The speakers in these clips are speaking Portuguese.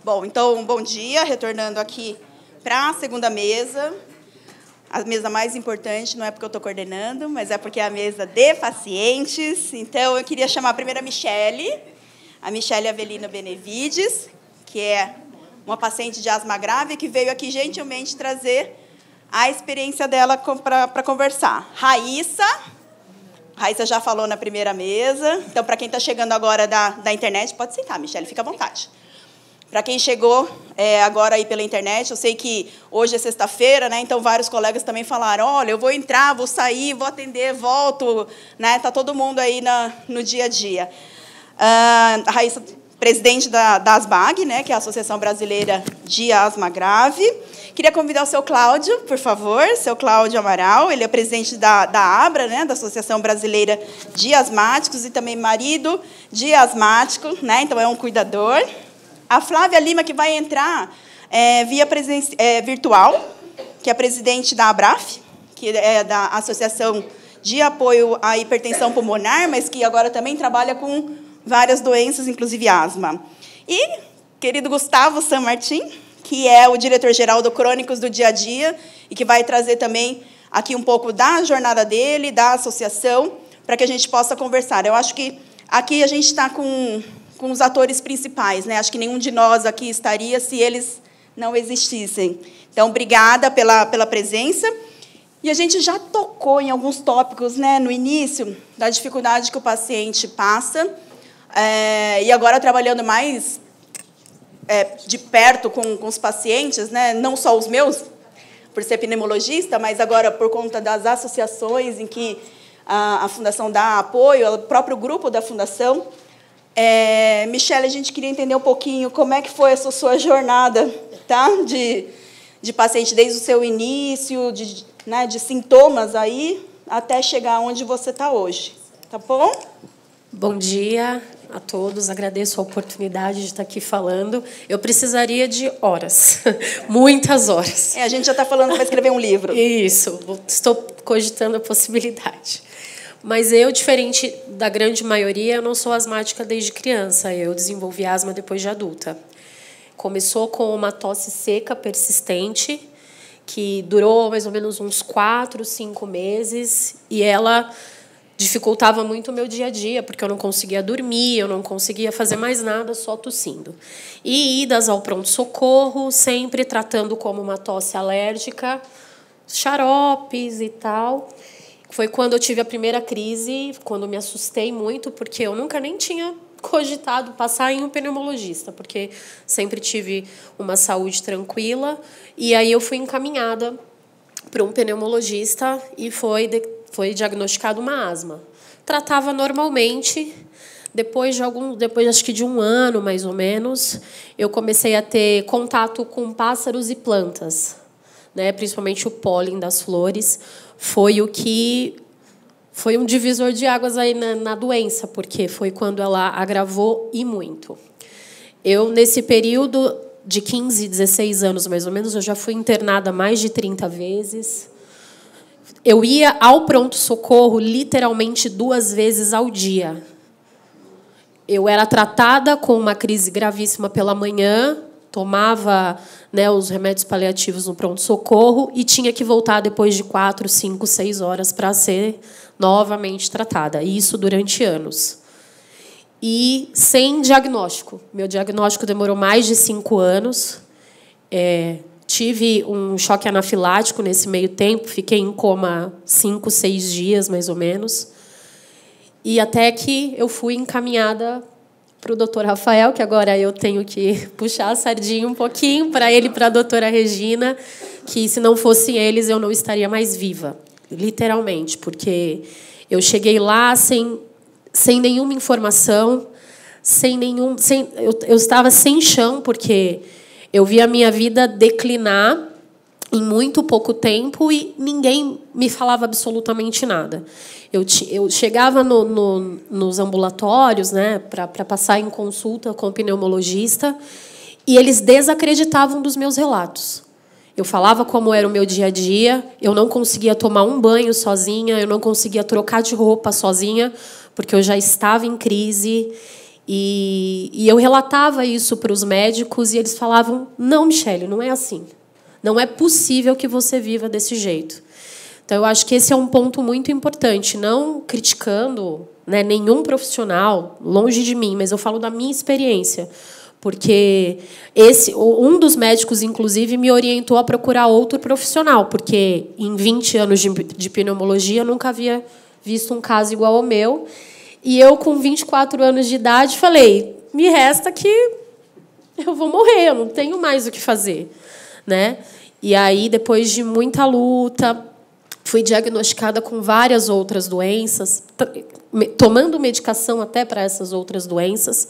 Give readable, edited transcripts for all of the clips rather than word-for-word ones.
Bom, então, bom dia, retornando aqui para a segunda mesa. A mesa mais importante, não é porque eu estou coordenando, mas é porque é a mesa de pacientes. Então, eu queria chamar primeiro a Michele Avelino Benevides, que é uma paciente de asma grave, que veio aqui gentilmente trazer a experiência dela para conversar. Raíssa já falou na primeira mesa. Então, para quem está chegando agora da internet, pode sentar, Michele, fica à vontade. Para quem chegou agora aí pela internet, eu sei que hoje é sexta-feira, né? Então vários colegas também falaram: olha, eu vou entrar, vou sair, vou atender, volto, né? Tá todo mundo aí no dia a dia. A Raíssa, presidente da ASBAG, né? Que é a Associação Brasileira de Asma Grave. Queria convidar o seu Cláudio, por favor, seu Cláudio Amaral. Ele é presidente da ABRA, né? Da Associação Brasileira de Asmáticos, e também marido de asmático, né? Então é um cuidador. A Flávia Lima, que vai entrar via virtual, que é presidente da ABRAF, que é da Associação de Apoio à Hipertensão Pulmonar, mas que agora também trabalha com várias doenças, inclusive asma. E querido Gustavo San Martin, que é o diretor-geral do Crônicos do Dia a Dia, e que vai trazer também aqui um pouco da jornada dele, da associação, para que a gente possa conversar. Eu acho que aqui a gente está com os atores principais, né? Acho que nenhum de nós aqui estaria se eles não existissem. Então, obrigada pela presença. E a gente já tocou em alguns tópicos, né, no início, da dificuldade que o paciente passa, e agora trabalhando mais de perto com os pacientes, né, não só os meus, por ser pneumologista, mas agora por conta das associações em que a Fundação dá apoio, o próprio grupo da Fundação. Michele, a gente queria entender um pouquinho como é que foi essa sua jornada, tá? de paciente, desde o seu início, de sintomas aí, até chegar onde você está hoje. Tá bom? Bom dia a todos. Agradeço a oportunidade de estar aqui falando. Eu precisaria de horas, muitas horas. A gente já está falando para escrever um livro. Isso, estou cogitando a possibilidade. Mas eu, diferente da grande maioria, eu não sou asmática desde criança. Eu desenvolvi asma depois de adulta. Começou com uma tosse seca persistente, que durou mais ou menos uns 4, 5 meses, e ela dificultava muito o meu dia a dia, porque eu não conseguia dormir, eu não conseguia fazer mais nada, só tossindo. E idas ao pronto-socorro, sempre tratando como uma tosse alérgica, xaropes e tal. Foi quando eu tive a primeira crise, quando me assustei muito, porque eu nunca nem tinha cogitado passar em um pneumologista, porque sempre tive uma saúde tranquila. E aí eu fui encaminhada para um pneumologista e foi diagnosticado uma asma. Tratava normalmente. Depois acho que de 1 ano, mais ou menos, eu comecei a ter contato com pássaros e plantas, né? Principalmente o pólen das flores. Foi um divisor de águas aí na doença, porque foi quando ela agravou e muito. Eu, nesse período de 15, 16 anos, mais ou menos, eu já fui internada mais de 30 vezes. Eu ia ao pronto-socorro literalmente 2 vezes ao dia. Eu era tratada com uma crise gravíssima pela manhã, tomava, né, os remédios paliativos no pronto-socorro e tinha que voltar depois de 4, 5, 6 horas para ser novamente tratada. E isso durante anos. E sem diagnóstico. Meu diagnóstico demorou mais de 5 anos. Tive um choque anafilático nesse meio tempo. Fiquei em coma 5, 6 dias, mais ou menos. E até que eu fui encaminhada para o doutor Rafael, que agora eu tenho que puxar a sardinha um pouquinho para ele e para a doutora Regina, que, se não fossem eles, eu não estaria mais viva, literalmente, porque eu cheguei lá sem nenhuma informação, eu estava sem chão, porque eu vi a minha vida declinar em muito pouco tempo e ninguém me falava absolutamente nada. Eu chegava nos ambulatórios, né, para passar em consulta com o pneumologista, e eles desacreditavam dos meus relatos. Eu falava como era o meu dia a dia, eu não conseguia tomar um banho sozinha, eu não conseguia trocar de roupa sozinha, porque eu já estava em crise. E eu relatava isso para os médicos e eles falavam: não, Michele, não é assim. Não é possível que você viva desse jeito. Então, eu acho que esse é um ponto muito importante. Não criticando, né, nenhum profissional, longe de mim, mas eu falo da minha experiência. Porque um dos médicos, inclusive, me orientou a procurar outro profissional, porque em 20 anos de pneumologia eu nunca havia visto um caso igual ao meu. E eu, com 24 anos de idade, falei: me resta que eu vou morrer, eu não tenho mais o que fazer, né? E aí, depois de muita luta, fui diagnosticada com várias outras doenças, tomando medicação até para essas outras doenças.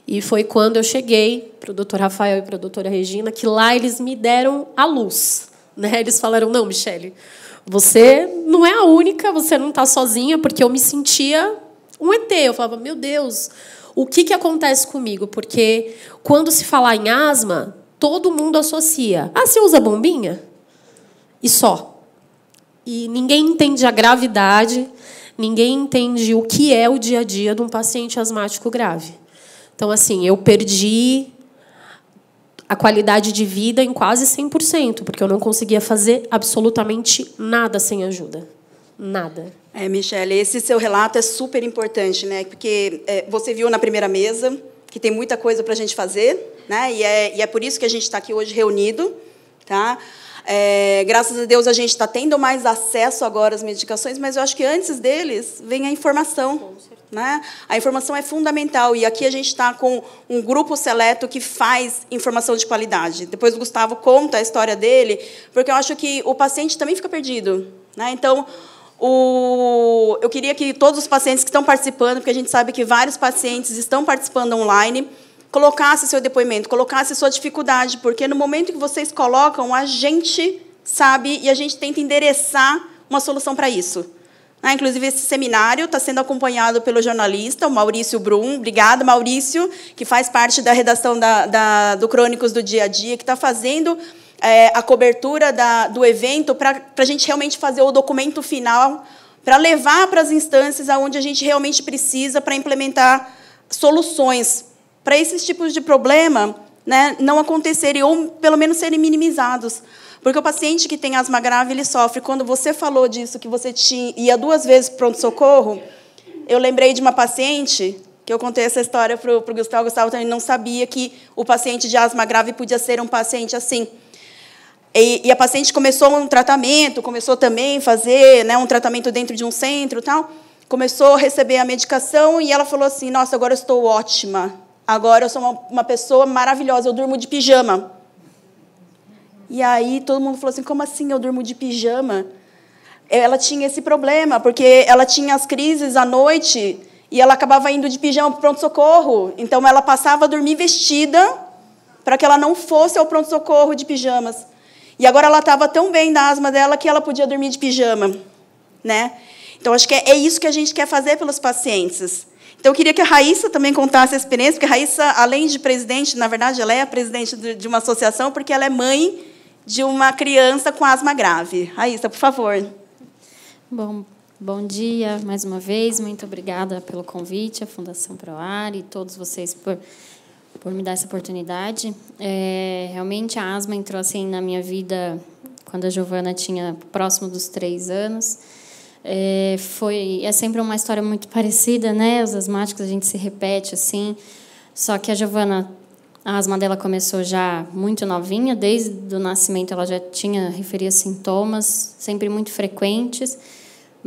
E foi quando eu cheguei para o Dr. Rafael e para a doutora Regina, que lá eles me deram a luz, né? Eles falaram: não, Michele, você não é a única, você não está sozinha, porque eu me sentia um ET. Eu falava: meu Deus, o que acontece comigo? Porque quando se fala em asma, todo mundo associa: ah, você usa bombinha? E só. E ninguém entende a gravidade, ninguém entende o que é o dia a dia de um paciente asmático grave. Então, assim, eu perdi a qualidade de vida em quase 100%, porque eu não conseguia fazer absolutamente nada sem ajuda. Nada. Michele, esse seu relato é super importante, né? Porque você viu na primeira mesa que tem muita coisa para a gente fazer, né? E é por isso que a gente está aqui hoje reunido, tá? Graças a Deus a gente está tendo mais acesso agora às medicações, mas eu acho que antes deles vem a informação, né? A informação é fundamental, e aqui a gente está com um grupo seleto que faz informação de qualidade. Depois o Gustavo conta a história dele, porque eu acho que o paciente também fica perdido, né? Então, eu queria que todos os pacientes que estão participando, porque a gente sabe que vários pacientes estão participando online, colocasse seu depoimento, colocasse sua dificuldade, porque no momento que vocês colocam, a gente sabe e a gente tenta endereçar uma solução para isso. Inclusive, esse seminário está sendo acompanhado pelo jornalista, o Maurício Brum. Obrigada, Maurício, que faz parte da redação do Crônicos do Dia a Dia, que está fazendo a cobertura do evento para a gente realmente fazer o documento final, para levar para as instâncias onde a gente realmente precisa para implementar soluções para esses tipos de problema, né, não acontecerem, ou pelo menos serem minimizados. Porque o paciente que tem asma grave, ele sofre. Quando você falou disso, que você ia 2 vezes para o pronto-socorro, eu lembrei de uma paciente, que eu contei essa história para o Gustavo. O Gustavo também não sabia que o paciente de asma grave podia ser um paciente assim. E a paciente começou um tratamento, começou também a fazer, né, um tratamento dentro de um centro, tal. Começou a receber a medicação e ela falou assim: nossa, agora eu estou ótima. Agora eu sou uma pessoa maravilhosa, eu durmo de pijama. E aí todo mundo falou assim: como assim eu durmo de pijama? Ela tinha esse problema, porque ela tinha as crises à noite e ela acabava indo de pijama para o pronto-socorro. Então, ela passava a dormir vestida para que ela não fosse ao pronto-socorro de pijamas. E agora ela estava tão bem da asma dela que ela podia dormir de pijama, né? Então, acho que é isso que a gente quer fazer pelos pacientes. Então, eu queria que a Raíssa também contasse a experiência, porque a Raíssa, além de presidente, na verdade, ela é a presidente de uma associação, porque ela é mãe de uma criança com asma grave. Raíssa, por favor. Bom dia, mais uma vez. Muito obrigada pelo convite, à Fundação Proar e todos vocês por me dar essa oportunidade. Realmente, a asma entrou assim na minha vida quando a Giovana tinha próximo dos 3 anos. É sempre uma história muito parecida, né? Os asmáticos, a gente se repete assim. Só que a Giovana, a asma dela começou já muito novinha, desde o nascimento ela já referia sintomas, sempre muito frequentes.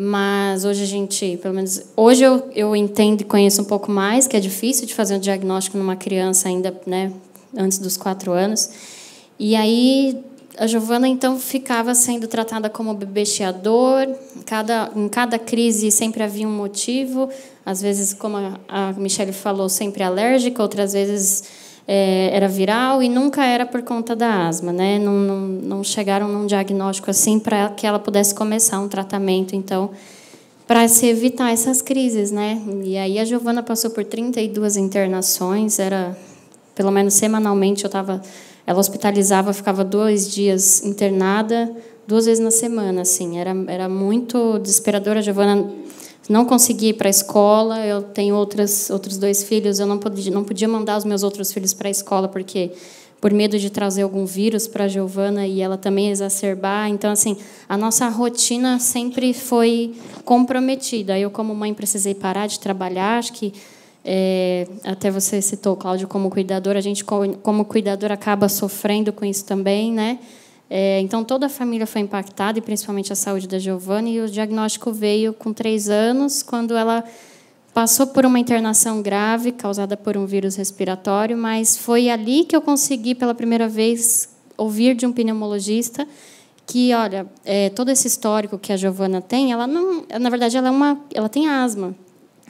Mas hoje pelo menos hoje eu entendo e conheço um pouco mais, que é difícil de fazer um diagnóstico numa criança ainda, né, antes dos 4 anos. E aí a Giovana, então, ficava sendo tratada como bebê chiador. Em cada crise sempre havia um motivo. Às vezes, como a Michele falou, sempre alérgica. Outras vezes era viral e nunca era por conta da asma, né? Não chegaram num diagnóstico assim para que ela pudesse começar um tratamento, então, para se evitar essas crises, né? E aí a Giovana passou por 32 internações. Pelo menos semanalmente ela hospitalizava, ficava 2 dias internada, 2 vezes na semana, assim. Era muito desesperador. A Giovana não consegui ir para a escola. Eu tenho outros 2 filhos, eu não podia mandar os meus outros filhos para a escola, porque por medo de trazer algum vírus para a Giovana e ela também exacerbar. Então, assim, a nossa rotina sempre foi comprometida. Eu, como mãe, precisei parar de trabalhar. Acho que, até você citou, Cláudio, como cuidador, a gente, como cuidador, acaba sofrendo com isso também, né? Então, toda a família foi impactada, e principalmente a saúde da Giovana, e o diagnóstico veio com 3 anos, quando ela passou por uma internação grave, causada por um vírus respiratório, mas foi ali que eu consegui, pela primeira vez, ouvir de um pneumologista que, olha, todo esse histórico que a Giovana tem, ela não, na verdade, ela tem asma.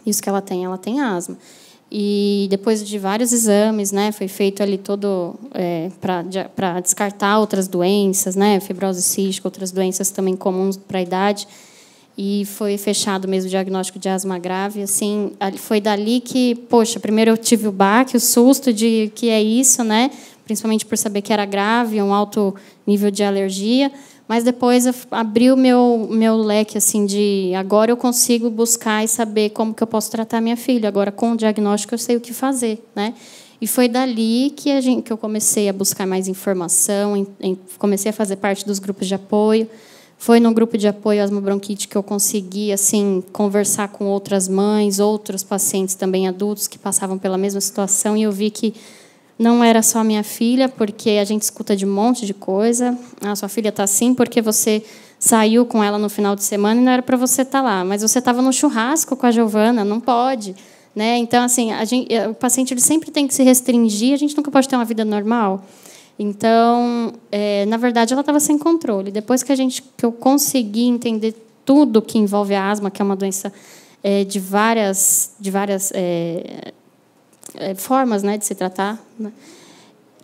Isso que ela tem asma. E depois de vários exames, né, foi feito ali todo para descartar outras doenças, né, fibrose cística, outras doenças também comuns para a idade. E foi fechado mesmo o diagnóstico de asma grave. Assim, foi dali que, poxa, primeiro eu tive o baque, o susto de que é isso, né? Principalmente por saber que era grave, um alto nível de alergia. Mas depois abriu meu leque assim de agora eu consigo buscar e saber como que eu posso tratar minha filha. Agora com o diagnóstico eu sei o que fazer, né? E foi dali que eu comecei a buscar mais informação, comecei a fazer parte dos grupos de apoio. Foi no grupo de apoio asma bronquite que eu consegui assim conversar com outras mães, outros pacientes também adultos que passavam pela mesma situação, e eu vi que não era só minha filha, porque a gente escuta de um monte de coisa. Ah, sua filha está assim porque você saiu com ela no final de semana e não era para você estar lá, mas você estava no churrasco com a Giovana, não pode, né? Então assim, o paciente ele sempre tem que se restringir, a gente nunca pode ter uma vida normal. Então, na verdade, ela estava sem controle. Depois que eu consegui entender tudo que envolve a asma, que é uma doença de várias formas, né, de se tratar, né,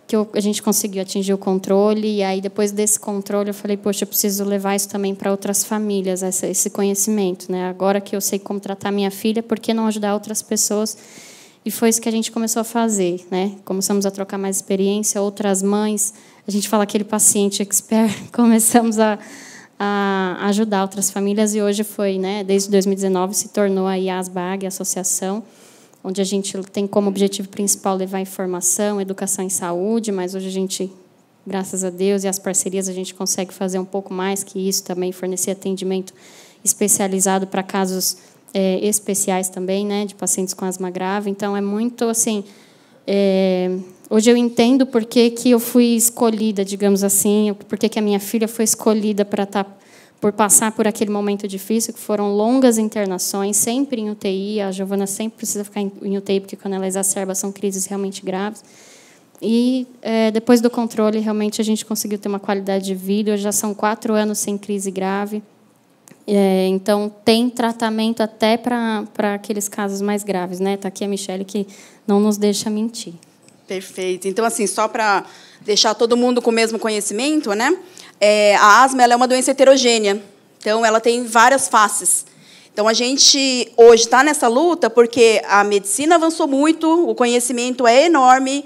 que a gente conseguiu atingir o controle. E aí, depois desse controle, eu falei, poxa, eu preciso levar isso também para outras famílias, esse conhecimento, né? Agora que eu sei como tratar minha filha, por que não ajudar outras pessoas? E foi isso que a gente começou a fazer, né? Começamos a trocar mais experiência, outras mães, a gente fala aquele paciente expert, começamos a ajudar outras famílias, e hoje foi, né, desde 2019 se tornou aí a ASBAG, a associação, onde a gente tem como objetivo principal levar informação, educação em saúde, mas hoje a gente, graças a Deus e as parcerias, a gente consegue fazer um pouco mais que isso também, fornecer atendimento especializado para casos especiais também, né, de pacientes com asma grave. Então, é muito assim... hoje eu entendo por que eu fui escolhida, digamos assim, por que a minha filha foi escolhida por passar por aquele momento difícil, que foram longas internações, sempre em UTI. A Giovana sempre precisa ficar em UTI, porque quando ela exacerba, são crises realmente graves. E, depois do controle, realmente, a gente conseguiu ter uma qualidade de vida. Hoje já são 4 anos sem crise grave. Então, tem tratamento até para aqueles casos mais graves, né? Está aqui a Michele, que não nos deixa mentir. Perfeito. Então, assim, só para deixar todo mundo com o mesmo conhecimento, né? A asma ela é uma doença heterogênea. Então, ela tem várias faces. Então, a gente hoje está nessa luta porque a medicina avançou muito, o conhecimento é enorme,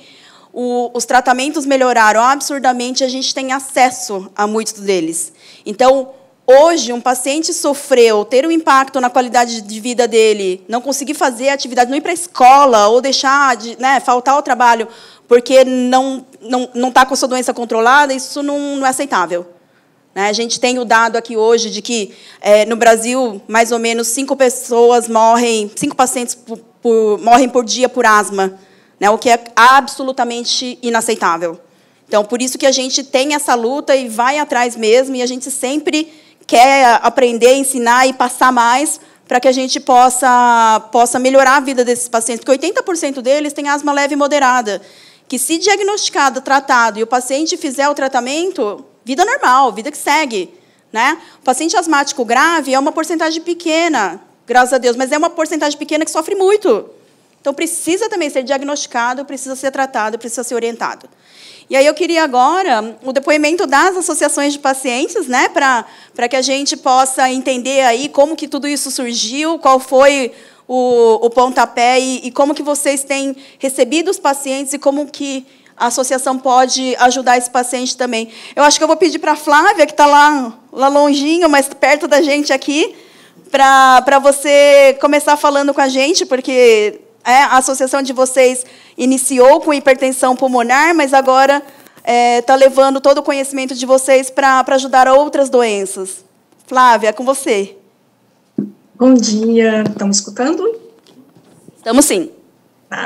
os tratamentos melhoraram absurdamente, a gente tem acesso a muitos deles. Então, hoje, um paciente sofreu, ter um impacto na qualidade de vida dele, não conseguir fazer atividade, não ir para a escola, ou deixar de, né, faltar ao trabalho, porque não está com a sua doença controlada, isso não é aceitável. Né? A gente tem o dado aqui hoje de que, no Brasil, mais ou menos 5 pacientes morrem por dia por asma, né, o que é absolutamente inaceitável. Então, por isso que a gente tem essa luta e vai atrás mesmo, e a gente sempre quer aprender, ensinar e passar mais para que a gente possa melhorar a vida desses pacientes, porque 80% deles têm asma leve e moderada, que, se diagnosticado, tratado, e o paciente fizer o tratamento, vida normal, vida que segue. Né? O paciente asmático grave é uma porcentagem pequena, graças a Deus, mas é uma porcentagem pequena que sofre muito. Então, precisa também ser diagnosticado, precisa ser tratado, precisa ser orientado. E aí eu queria agora o depoimento das associações de pacientes, né, para que a gente possa entender aí como que tudo isso surgiu, qual foi o pontapé e como que vocês têm recebido os pacientes e como que a associação pode ajudar esse paciente também. Eu acho que eu vou pedir para a Flávia, que está lá longinho, mas perto da gente aqui, para você começar falando com a gente, porque a associação de vocês iniciou com hipertensão pulmonar, mas agora está levando todo o conhecimento de vocês para ajudar a outras doenças. Flávia, é com você. Bom dia, estão me escutando? Estamos sim.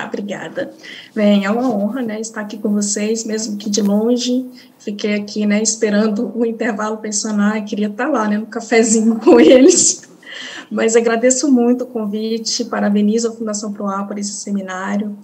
Obrigada. Bem, é uma honra, né, estar aqui com vocês, mesmo que de longe. Fiquei aqui, né, esperando o intervalo, pensando, queria estar lá, né, no cafezinho com eles. Mas agradeço muito o convite, parabenizo a Fundação PROAR por esse seminário.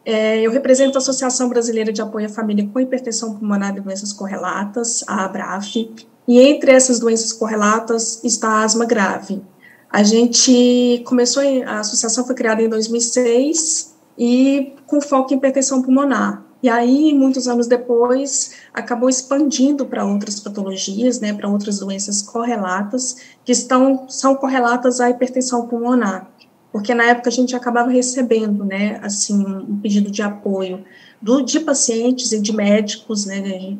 Eu represento a Associação Brasileira de Apoio à Família com Hipertensão Pulmonar e Doenças Correlatas, a ABRAF, e entre essas doenças correlatas está a asma grave. A gente começou, a associação foi criada em 2006, e com foco em hipertensão pulmonar. E aí, muitos anos depois, acabou expandindo para outras patologias, né, para outras doenças correlatas, que são correlatas à hipertensão pulmonar. Porque na época a gente acabava recebendo, né, assim, um pedido de apoio de pacientes e de médicos, né,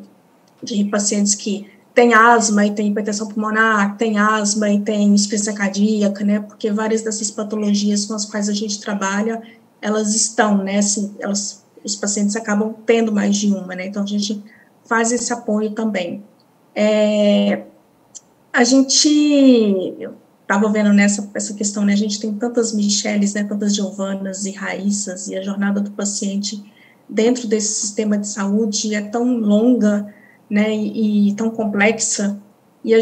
de pacientes que têm asma e têm hipertensão pulmonar, têm asma e têm insuficiência cardíaca, né, porque várias dessas patologias com as quais a gente trabalha, elas estão, né, assim, os pacientes acabam tendo mais de uma, né, então a gente faz esse apoio também. A gente, eu estava vendo essa questão, né, a gente tem tantas Micheles, né, tantas Giovanas e Raíssas, e a jornada do paciente dentro desse sistema de saúde é tão longa, né, e tão complexa, e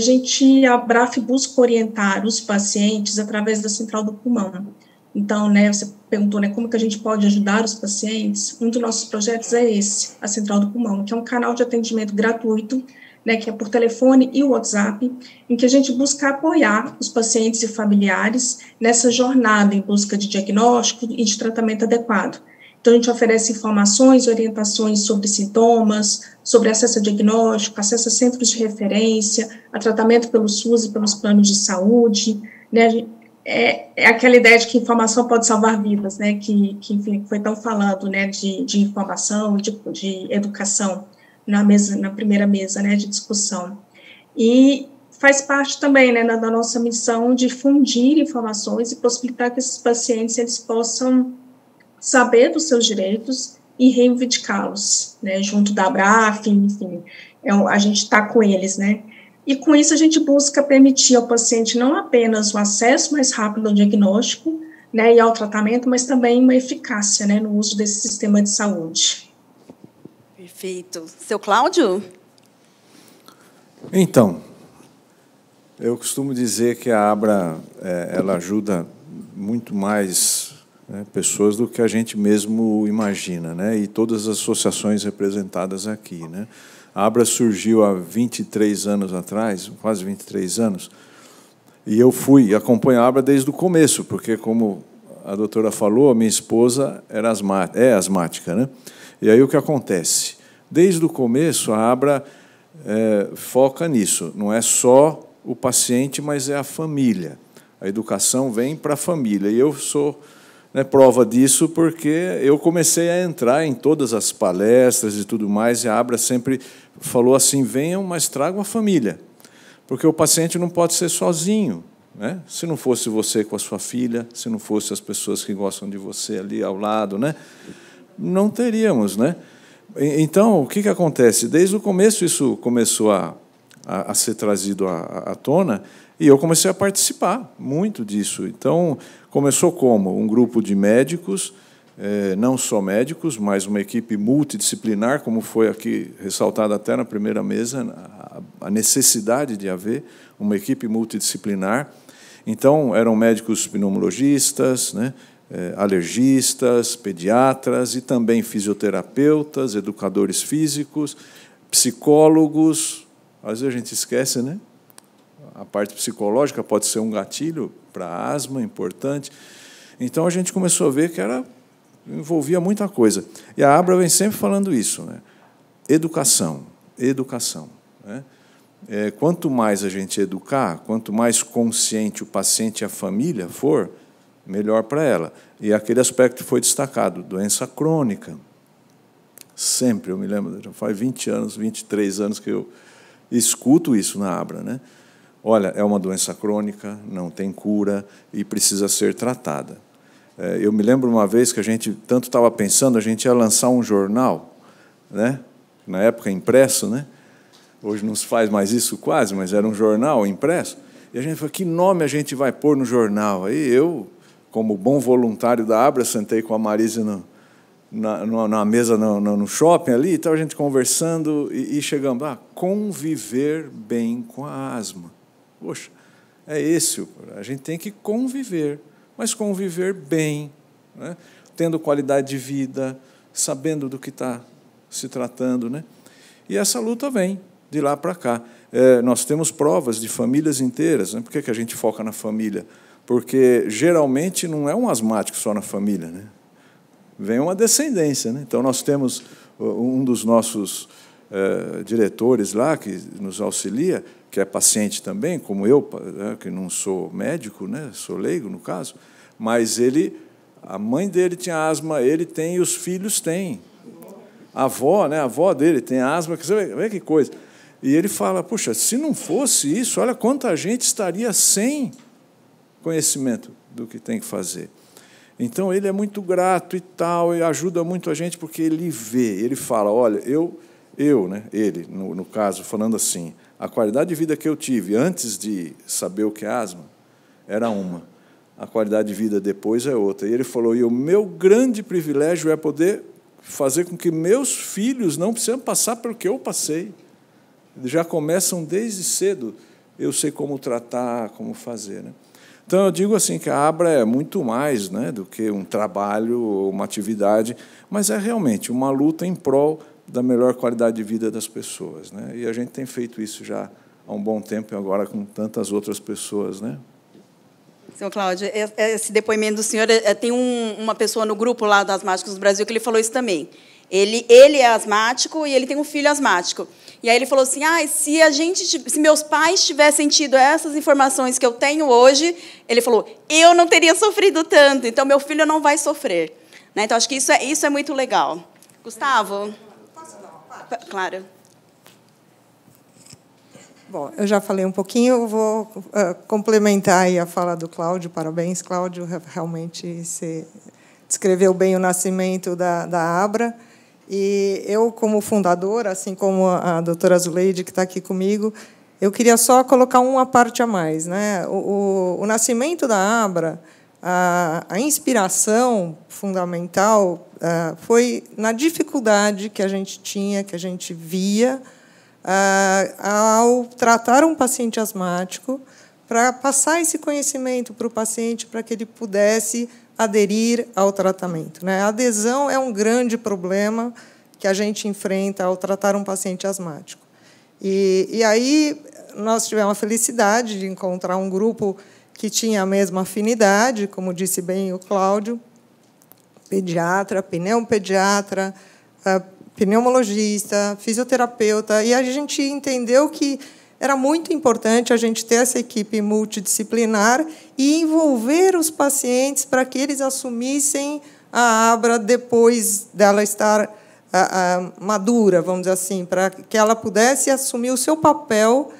a BRAF busca orientar os pacientes através da Central do Pulmão. Então, né, você perguntou, né, como que a gente pode ajudar os pacientes. Um dos nossos projetos é esse, a Central do Pulmão, que é um canal de atendimento gratuito, né, que é por telefone e WhatsApp, em que a gente busca apoiar os pacientes e familiares nessa jornada em busca de diagnóstico e de tratamento adequado. Então, a gente oferece informações, orientações sobre sintomas, sobre acesso a diagnóstico, acesso a centros de referência, a tratamento pelo SUS e pelos planos de saúde, né. É aquela ideia de que informação pode salvar vidas, né, que enfim, foi tão falado, né, de informação, de educação na primeira mesa, né, de discussão. E faz parte também, né, da nossa missão de difundir informações e possibilitar que esses pacientes eles possam saber dos seus direitos e reivindicá-los, né, junto da ABRAF, enfim, a gente está com eles, né. E com isso a gente busca permitir ao paciente não apenas o acesso mais rápido ao diagnóstico, né, e ao tratamento, mas também uma eficácia, né, no uso desse sistema de saúde. Perfeito. Seu Cláudio? Então, eu costumo dizer que a ABRA ela ajuda muito mais, né, pessoas do que a gente mesmo imagina, né, e todas as associações representadas aqui, né. A ABRA surgiu há 23 anos atrás, quase 23 anos, e eu acompanho a ABRA desde o começo, porque, como a doutora falou, a minha esposa é asmática, né? E aí o que acontece? Desde o começo, a ABRA foca nisso, não é só o paciente, mas é a família. A educação vem para a família, e eu sou, né, prova disso, porque eu comecei a entrar em todas as palestras e tudo mais, e a ABRA sempre falou assim, venham, mas tragam a família, porque o paciente não pode ser sozinho, né? Se não fosse você com a sua filha, se não fosse as pessoas que gostam de você ali ao lado, né, não teríamos, né? Então, o que acontece? Desde o começo isso começou a ser trazido à tona, e eu comecei a participar muito disso. Então, começou como? Um grupo de médicos, não só médicos, mas uma equipe multidisciplinar, como foi aqui ressaltado até na primeira mesa, a necessidade de haver uma equipe multidisciplinar. Então, eram médicos pneumologistas, né, alergistas, pediatras e também fisioterapeutas, educadores físicos, psicólogos. Às vezes a gente esquece, né? A parte psicológica pode ser um gatilho para a asma, importante. Então, a gente começou a ver que envolvia muita coisa. E a ABRA vem sempre falando isso, né? Educação, educação, né? Quanto mais a gente educar, quanto mais consciente o paciente e a família for, melhor para ela. E aquele aspecto que foi destacado, doença crônica. Sempre, eu me lembro, já faz 20 anos, 23 anos que eu escuto isso na ABRA, né? olha, é uma doença crônica, não tem cura e precisa ser tratada. Eu me lembro uma vez que a gente tanto estava pensando, a gente ia lançar um jornal, né? Na época impresso, né? Hoje não se faz mais isso quase, mas era um jornal impresso. E a gente falou, que nome a gente vai pôr no jornal? Aí eu, como bom voluntário da Abra, sentei com a Marise na mesa no shopping ali, então a gente conversando e chegamos, conviver bem com a asma. Poxa, é esse, a gente tem que conviver, mas conviver bem, né? Tendo qualidade de vida, sabendo do que está se tratando, né? E essa luta vem de lá para cá. Nós temos provas de famílias inteiras, né? Por que a gente foca na família? Porque, geralmente, não é um asmático só na família, né? Vem uma descendência, né? Então, nós temos um dos nossos diretores lá, que nos auxilia, que é paciente também, como eu, que não sou médico, né? Sou leigo, no caso, mas a mãe dele tinha asma, ele tem e os filhos têm. A avó, né? A avó dele tem asma, você vê que coisa. E ele fala, puxa, se não fosse isso, olha quanta gente estaria sem conhecimento do que tem que fazer. Então, ele é muito grato e tal, e ajuda muito a gente, porque ele vê, ele fala, olha, né, ele, no caso, falando assim, a qualidade de vida que eu tive antes de saber o que é asma era uma, a qualidade de vida depois é outra. E ele falou, e o meu grande privilégio é poder fazer com que meus filhos não precisem passar pelo que eu passei. Já começam desde cedo, eu sei como tratar, como fazer, né? Então, eu digo assim que a Abra é muito mais, né, do que um trabalho, uma atividade, mas é realmente uma luta em prol da melhor qualidade de vida das pessoas, né? E a gente tem feito isso já há um bom tempo, e agora com tantas outras pessoas, né? Senhor Cláudio, esse depoimento do senhor, tem uma pessoa no grupo lá das asmáticos do Brasil que ele falou isso também. Ele é asmático e ele tem um filho asmático. E aí ele falou assim, se meus pais tivessem tido essas informações que eu tenho hoje, ele falou, eu não teria sofrido tanto, então meu filho não vai sofrer. Né? Então, acho que isso é muito legal. Gustavo? Posso dar uma parte? Claro. Bom, eu já falei um pouquinho, eu vou complementar aí a fala do Cláudio. Parabéns, Cláudio, realmente você descreveu bem o nascimento da Abra. E eu, como fundadora, assim como a doutora Zuleide, que está aqui comigo, eu queria só colocar uma parte a mais, né? O nascimento da Abra, a inspiração fundamental foi na dificuldade que a gente tinha, que a gente via, ao tratar um paciente asmático, para passar esse conhecimento para o paciente, para que ele pudesse aderir ao tratamento, né? A adesão é um grande problema que a gente enfrenta ao tratar um paciente asmático. E aí nós tivemos a felicidade de encontrar um grupo que tinha a mesma afinidade, como disse bem o Cláudio, pediatra, pneumopediatra, pneumologista, fisioterapeuta, e a gente entendeu que era muito importante a gente ter essa equipe multidisciplinar e envolver os pacientes para que eles assumissem a Abra depois dela estar madura, vamos dizer assim, para que ela pudesse assumir o seu papel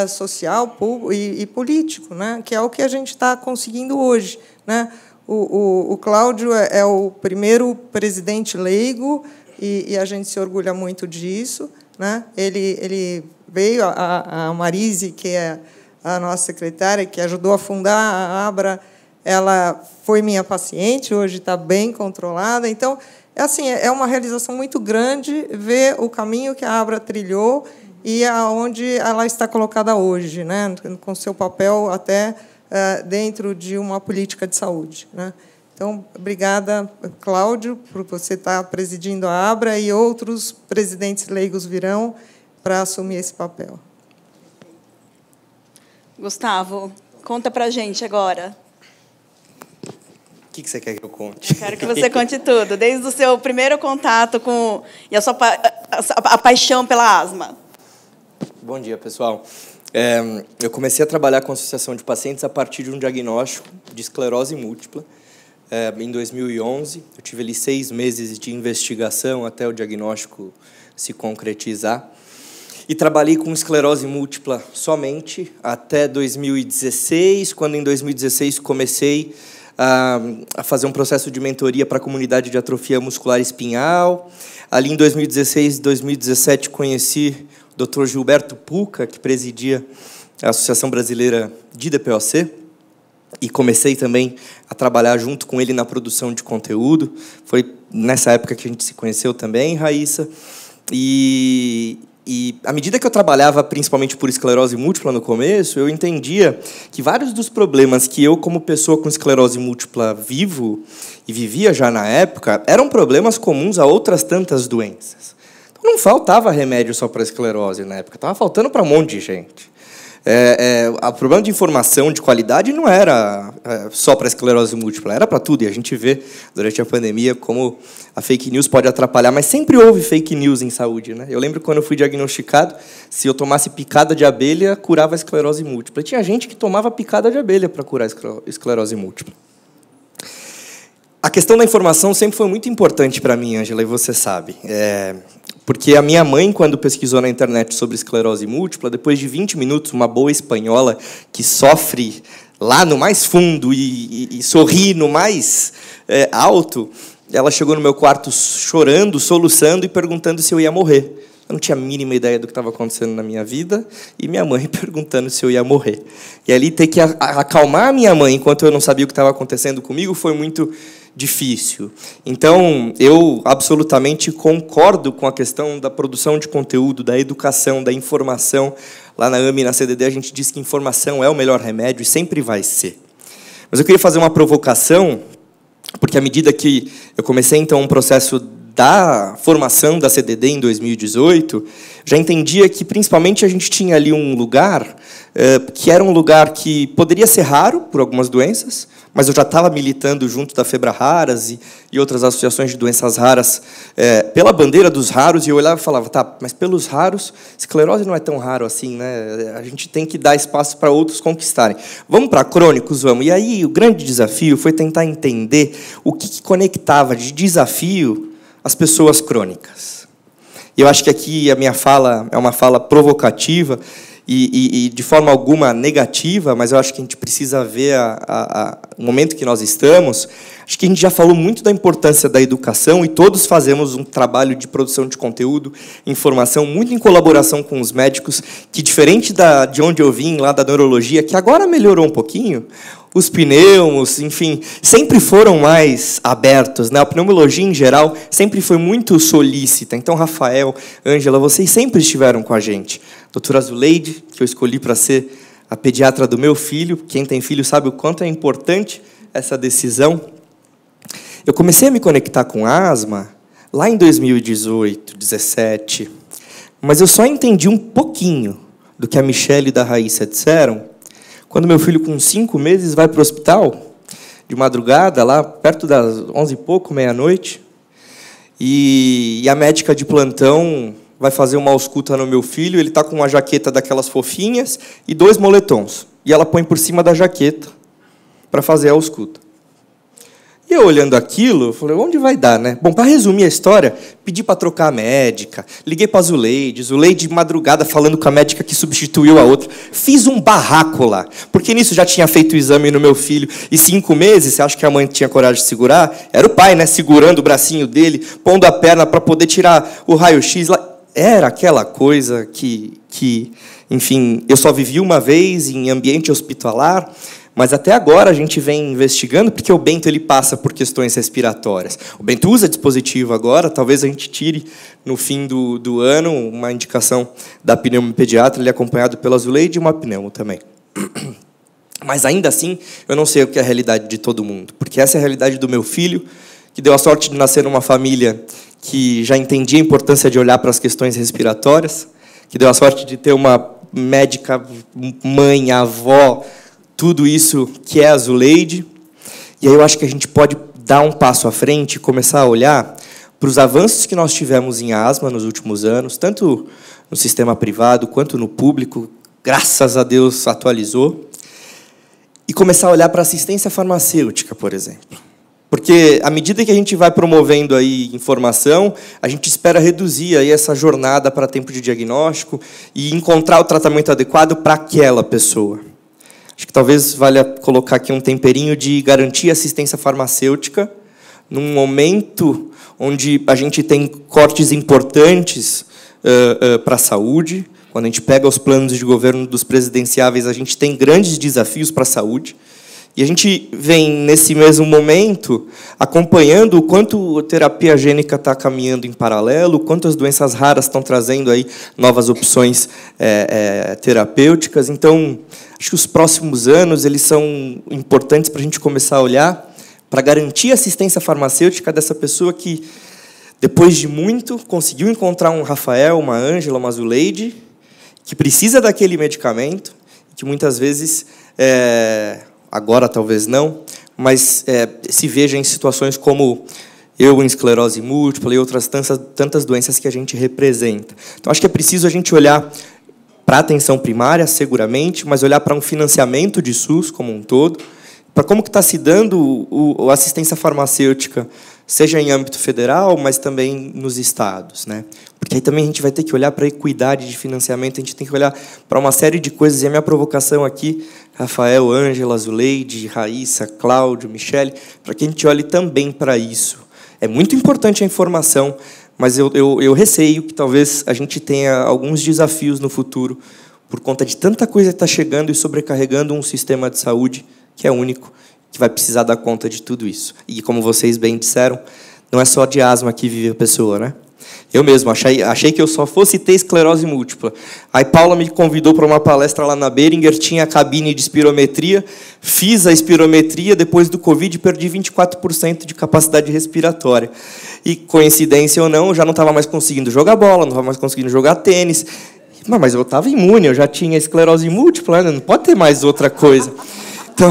social e político, né? Que é o que a gente está conseguindo hoje, né? O Cláudio é o primeiro presidente leigo e a gente se orgulha muito disso, né? Ele veio, a Marise, que é a nossa secretária, que ajudou a fundar a Abra, ela foi minha paciente, hoje está bem controlada. Então, assim, é uma realização muito grande ver o caminho que a Abra trilhou e aonde ela está colocada hoje, né? Com seu papel até dentro de uma política de saúde, né? Então, obrigada, Cláudio, por você estar presidindo a Abra, e outros presidentes leigos virão para assumir esse papel. Gustavo, conta para a gente agora. O que você quer que eu conte? Eu quero que você conte tudo, desde o seu primeiro contato e a sua paixão pela asma. Bom dia, pessoal. Eu comecei a trabalhar com associação de pacientes a partir de um diagnóstico de esclerose múltipla. Em 2011, eu tive ali 6 meses de investigação até o diagnóstico se concretizar. e trabalhei com esclerose múltipla somente até 2016, quando em 2016 comecei a fazer um processo de mentoria para a comunidade de atrofia muscular espinhal. Ali em 2016 e 2017 conheci o Dr. Gilberto Pucca, que presidia a Associação Brasileira de DPOC, e comecei também a trabalhar junto com ele na produção de conteúdo. Foi nessa época que a gente se conheceu também, Raíssa. E à medida que eu trabalhava principalmente por esclerose múltipla no começo, eu entendia que vários dos problemas que eu, como pessoa com esclerose múltipla, vivo e vivia já na época, eram problemas comuns a outras tantas doenças. Então, não faltava remédio só para a esclerose na época, estava faltando para um monte de gente. O problema de informação de qualidade não era só para a esclerose múltipla, era para tudo. E a gente vê, durante a pandemia, como a fake news pode atrapalhar. Mas sempre houve fake news em saúde, né? Eu lembro quando eu fui diagnosticado, se eu tomasse picada de abelha, curava a esclerose múltipla. E tinha gente que tomava picada de abelha para curar a esclerose múltipla. A questão da informação sempre foi muito importante para mim, Ângela, e você sabe. Porque a minha mãe, quando pesquisou na internet sobre esclerose múltipla, depois de 20 minutos, uma boa espanhola que sofre lá no mais fundo e sorri no mais alto, ela chegou no meu quarto chorando, soluçando e perguntando se eu ia morrer. Eu não tinha a mínima ideia do que estava acontecendo na minha vida, e minha mãe perguntando se eu ia morrer. E ali ter que acalmar a minha mãe enquanto eu não sabia o que estava acontecendo comigo foi muito difícil. Então, eu absolutamente concordo com a questão da produção de conteúdo, da educação, da informação. Lá na AME e na CDD, a gente diz que informação é o melhor remédio e sempre vai ser. Mas eu queria fazer uma provocação, porque à medida que eu comecei, então, um processo da formação da CDD em 2018, já entendia que, principalmente, a gente tinha ali um lugar que era um lugar que poderia ser raro por algumas doenças, mas eu já estava militando junto da Febra Raras e outras associações de doenças raras pela bandeira dos raros, e eu olhava e falava, tá, mas pelos raros, esclerose não é tão raro assim, né? A gente tem que dar espaço para outros conquistarem. Vamos para crônicos? Vamos. E aí o grande desafio foi tentar entender o que conectava de desafio as pessoas crônicas. E eu acho que aqui a minha fala é uma fala provocativa e de forma alguma negativa, mas eu acho que a gente precisa ver o momento que nós estamos. Acho que a gente já falou muito da importância da educação e todos fazemos um trabalho de produção de conteúdo, informação, muito em colaboração com os médicos, que, diferente de onde eu vim, lá da neurologia, que agora melhorou um pouquinho, os pneumos, enfim, sempre foram mais abertos, né? A pneumologia, em geral, sempre foi muito solícita. Então, Rafael, Ângela, vocês sempre estiveram com a gente. Doutora Zuleide, que eu escolhi para ser a pediatra do meu filho. Quem tem filho sabe o quanto é importante essa decisão. Eu comecei a me conectar com asma lá em 2018, 2017, mas eu só entendi um pouquinho do que a Michelle e da Raíssa disseram quando meu filho, com 5 meses, vai para o hospital, de madrugada, lá perto das 11 e pouco, meia-noite, e a médica de plantão vai fazer uma ausculta no meu filho, ele está com uma jaqueta daquelas fofinhas e 2 moletons, e ela põe por cima da jaqueta para fazer a ausculta. E eu, olhando aquilo, eu falei, onde vai dar, né? Bom, para resumir a história, pedi para trocar a médica, liguei para a Zuleide de madrugada falando com a médica que substituiu a outra. Fiz um barraco lá, porque nisso já tinha feito o exame no meu filho, e 5 meses, você acha que a mãe tinha coragem de segurar? Era o pai, né, segurando o bracinho dele, pondo a perna para poder tirar o raio-x lá. Era aquela coisa que, enfim, eu só vivi uma vez em ambiente hospitalar, mas até agora a gente vem investigando, porque o Bento ele passa por questões respiratórias. O Bento usa dispositivo agora, talvez a gente tire, no fim do ano, uma indicação da pneumopediatra, ele é acompanhado pela Zuleide e uma pneumo também. Mas, ainda assim, eu não sei o que é a realidade de todo mundo, porque essa é a realidade do meu filho, que deu a sorte de nascer numa família que já entendia a importância de olhar para as questões respiratórias, que deu a sorte de ter uma médica, mãe, avó, tudo isso que é a Zuleide. E aí eu acho que a gente pode dar um passo à frente e começar a olhar para os avanços que nós tivemos em asma nos últimos anos, tanto no sistema privado quanto no público, graças a Deus atualizou, e começar a olhar para a assistência farmacêutica, por exemplo. Porque, à medida que a gente vai promovendo aí informação, a gente espera reduzir aí essa jornada para tempo de diagnóstico e encontrar o tratamento adequado para aquela pessoa. Acho que talvez valha colocar aqui um temperinho de garantir assistência farmacêutica num momento onde a gente tem cortes importantes para a saúde. Quando a gente pega os planos de governo dos presidenciáveis, a gente tem grandes desafios para a saúde. E a gente vem, nesse mesmo momento, acompanhando o quanto a terapia gênica está caminhando em paralelo, o quanto as doenças raras estão trazendo aí novas opções terapêuticas. Então, acho que os próximos anos eles são importantes para a gente começar a olhar para garantir a assistência farmacêutica dessa pessoa que, depois de muito, conseguiu encontrar um Rafael, uma Ângela, uma Zuleide, que precisa daquele medicamento, que muitas vezes... agora talvez não, mas se veja em situações como eu em esclerose múltipla e outras tantas doenças que a gente representa. Então, acho que é preciso a gente olhar para a atenção primária, seguramente, mas olhar para um financiamento de SUS como um todo, para como que está se dando a assistência farmacêutica, seja em âmbito federal, mas também nos estados, né? Porque aí também a gente vai ter que olhar para a equidade de financiamento, a gente tem que olhar para uma série de coisas, e a minha provocação aqui, Rafael, Ângela, Zuleide, Raíssa, Cláudio, Michele, para que a gente olhe também para isso. É muito importante a informação, mas eu receio que talvez a gente tenha alguns desafios no futuro, por conta de tanta coisa que está chegando e sobrecarregando um sistema de saúde que é único, que vai precisar dar conta de tudo isso. E, como vocês bem disseram, não é só de asma que vive a pessoa, né? Eu mesmo achei que eu só fosse ter esclerose múltipla. Aí Paula me convidou para uma palestra lá na Beringer, tinha a cabine de espirometria, fiz a espirometria, depois do Covid perdi 24% de capacidade respiratória. E, coincidência ou não, eu já não estava mais conseguindo jogar bola, não estava mais conseguindo jogar tênis. Mas eu estava imune, eu já tinha esclerose múltipla, né? Não pode ter mais outra coisa. Então,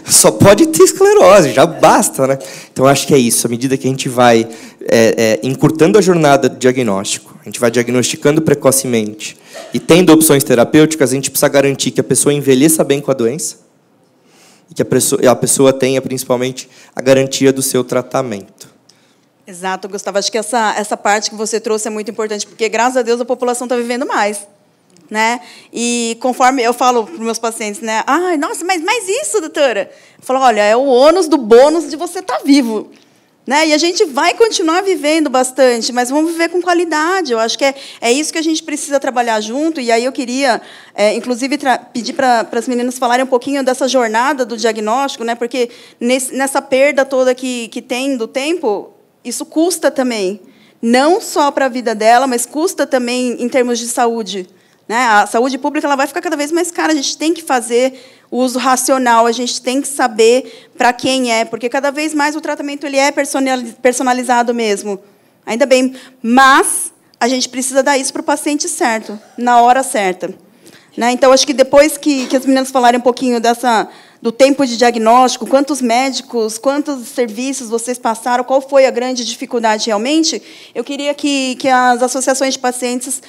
só pode ter esclerose, já basta, né? Então, acho que é isso. À medida que a gente vai encurtando a jornada do diagnóstico, a gente vai diagnosticando precocemente e tendo opções terapêuticas, a gente precisa garantir que a pessoa envelheça bem com a doença e que a pessoa tenha, principalmente, a garantia do seu tratamento. Exato, Gustavo. Acho que essa parte que você trouxe é muito importante, porque, graças a Deus, a população está vivendo mais. Né? E conforme eu falo para os meus pacientes, né? Ai, nossa, mas isso, doutora? Eu falo, olha, é o ônus do bônus de você estar vivo. Né? E a gente vai continuar vivendo bastante, mas vamos viver com qualidade. Eu acho que é isso que a gente precisa trabalhar junto. E aí eu queria, inclusive, pedir para as meninas falarem um pouquinho dessa jornada do diagnóstico, né? Porque nessa perda toda que tem do tempo, isso custa também. Não só para a vida dela, mas custa também em termos de saúde. Né? A saúde pública ela vai ficar cada vez mais cara. A gente tem que fazer o uso racional, a gente tem que saber para quem é, porque cada vez mais o tratamento ele é personalizado mesmo. Ainda bem, mas a gente precisa dar isso para o paciente certo, na hora certa. Né? Então, acho que depois que as meninas falarem um pouquinho do tempo de diagnóstico, quantos médicos, quantos serviços vocês passaram, qual foi a grande dificuldade realmente, eu queria que as associações de pacientes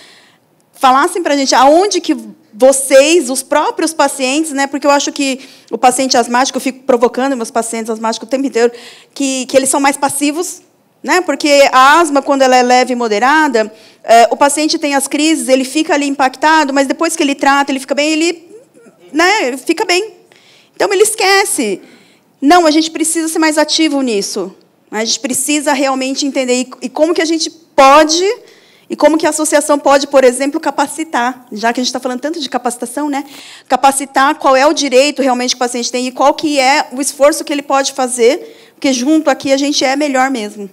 falassem para a gente aonde que vocês, os próprios pacientes, né, porque eu acho que o paciente asmático, eu fico provocando meus pacientes asmáticos o tempo inteiro, que eles são mais passivos, né, porque a asma, quando ela é leve e moderada, o paciente tem as crises, ele fica ali impactado, mas depois que ele trata, ele fica bem, ele fica bem. Então, ele esquece. Não, a gente precisa ser mais ativo nisso. A gente precisa realmente entender e como que a gente pode... E como que a associação pode, por exemplo, capacitar, já que a gente está falando tanto de capacitação, né? Capacitar qual é o direito realmente que o paciente tem e qual que é o esforço que ele pode fazer, porque junto aqui a gente é melhor mesmo.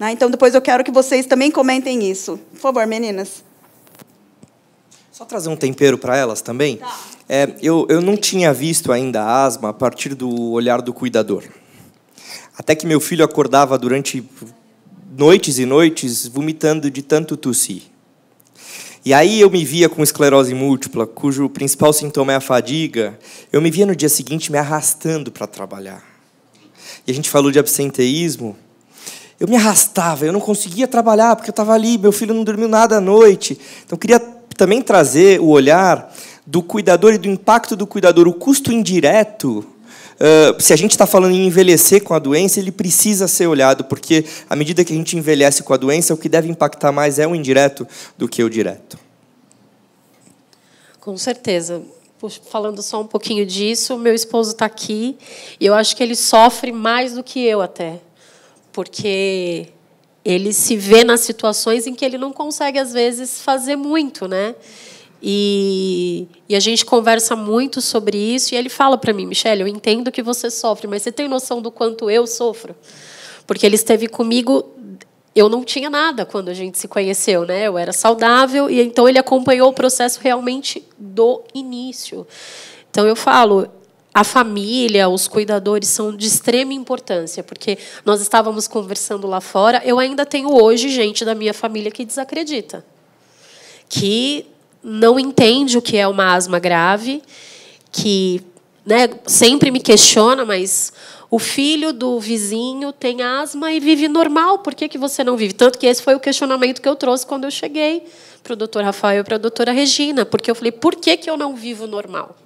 Né? Então, depois eu quero que vocês também comentem isso. Por favor, meninas. Só trazer um tempero para elas também. Tá. Eu não tinha visto ainda a asma a partir do olhar do cuidador. Até que meu filho acordava durante... noites e noites, vomitando de tanto tossir. E aí eu me via com esclerose múltipla, cujo principal sintoma é a fadiga, eu me via no dia seguinte me arrastando para trabalhar. E a gente falou de absenteísmo, eu me arrastava, eu não conseguia trabalhar, porque eu estava ali, meu filho não dormiu nada à noite. Então, eu queria também trazer o olhar do cuidador e do impacto do cuidador, o custo indireto se a gente está falando em envelhecer com a doença, ele precisa ser olhado, porque, à medida que a gente envelhece com a doença, o que deve impactar mais é o indireto do que o direto. Com certeza. Falando só um pouquinho disso, meu esposo está aqui, e eu acho que ele sofre mais do que eu até, porque ele se vê nas situações em que ele não consegue, às vezes, fazer muito, né? E a gente conversa muito sobre isso, e ele fala para mim, Michele, eu entendo que você sofre, mas você tem noção do quanto eu sofro? Porque ele esteve comigo, eu não tinha nada quando a gente se conheceu, né? Eu era saudável, e então ele acompanhou o processo realmente do início. Então, eu falo, a família, os cuidadores são de extrema importância, porque nós estávamos conversando lá fora, eu ainda tenho hoje gente da minha família que desacredita, que não entende o que é uma asma grave, que, né, sempre me questiona, mas o filho do vizinho tem asma e vive normal, por que você não vive? Tanto que esse foi o questionamento que eu trouxe quando eu cheguei para o doutor Rafael e para a doutora Regina, porque eu falei, por que eu não vivo normal?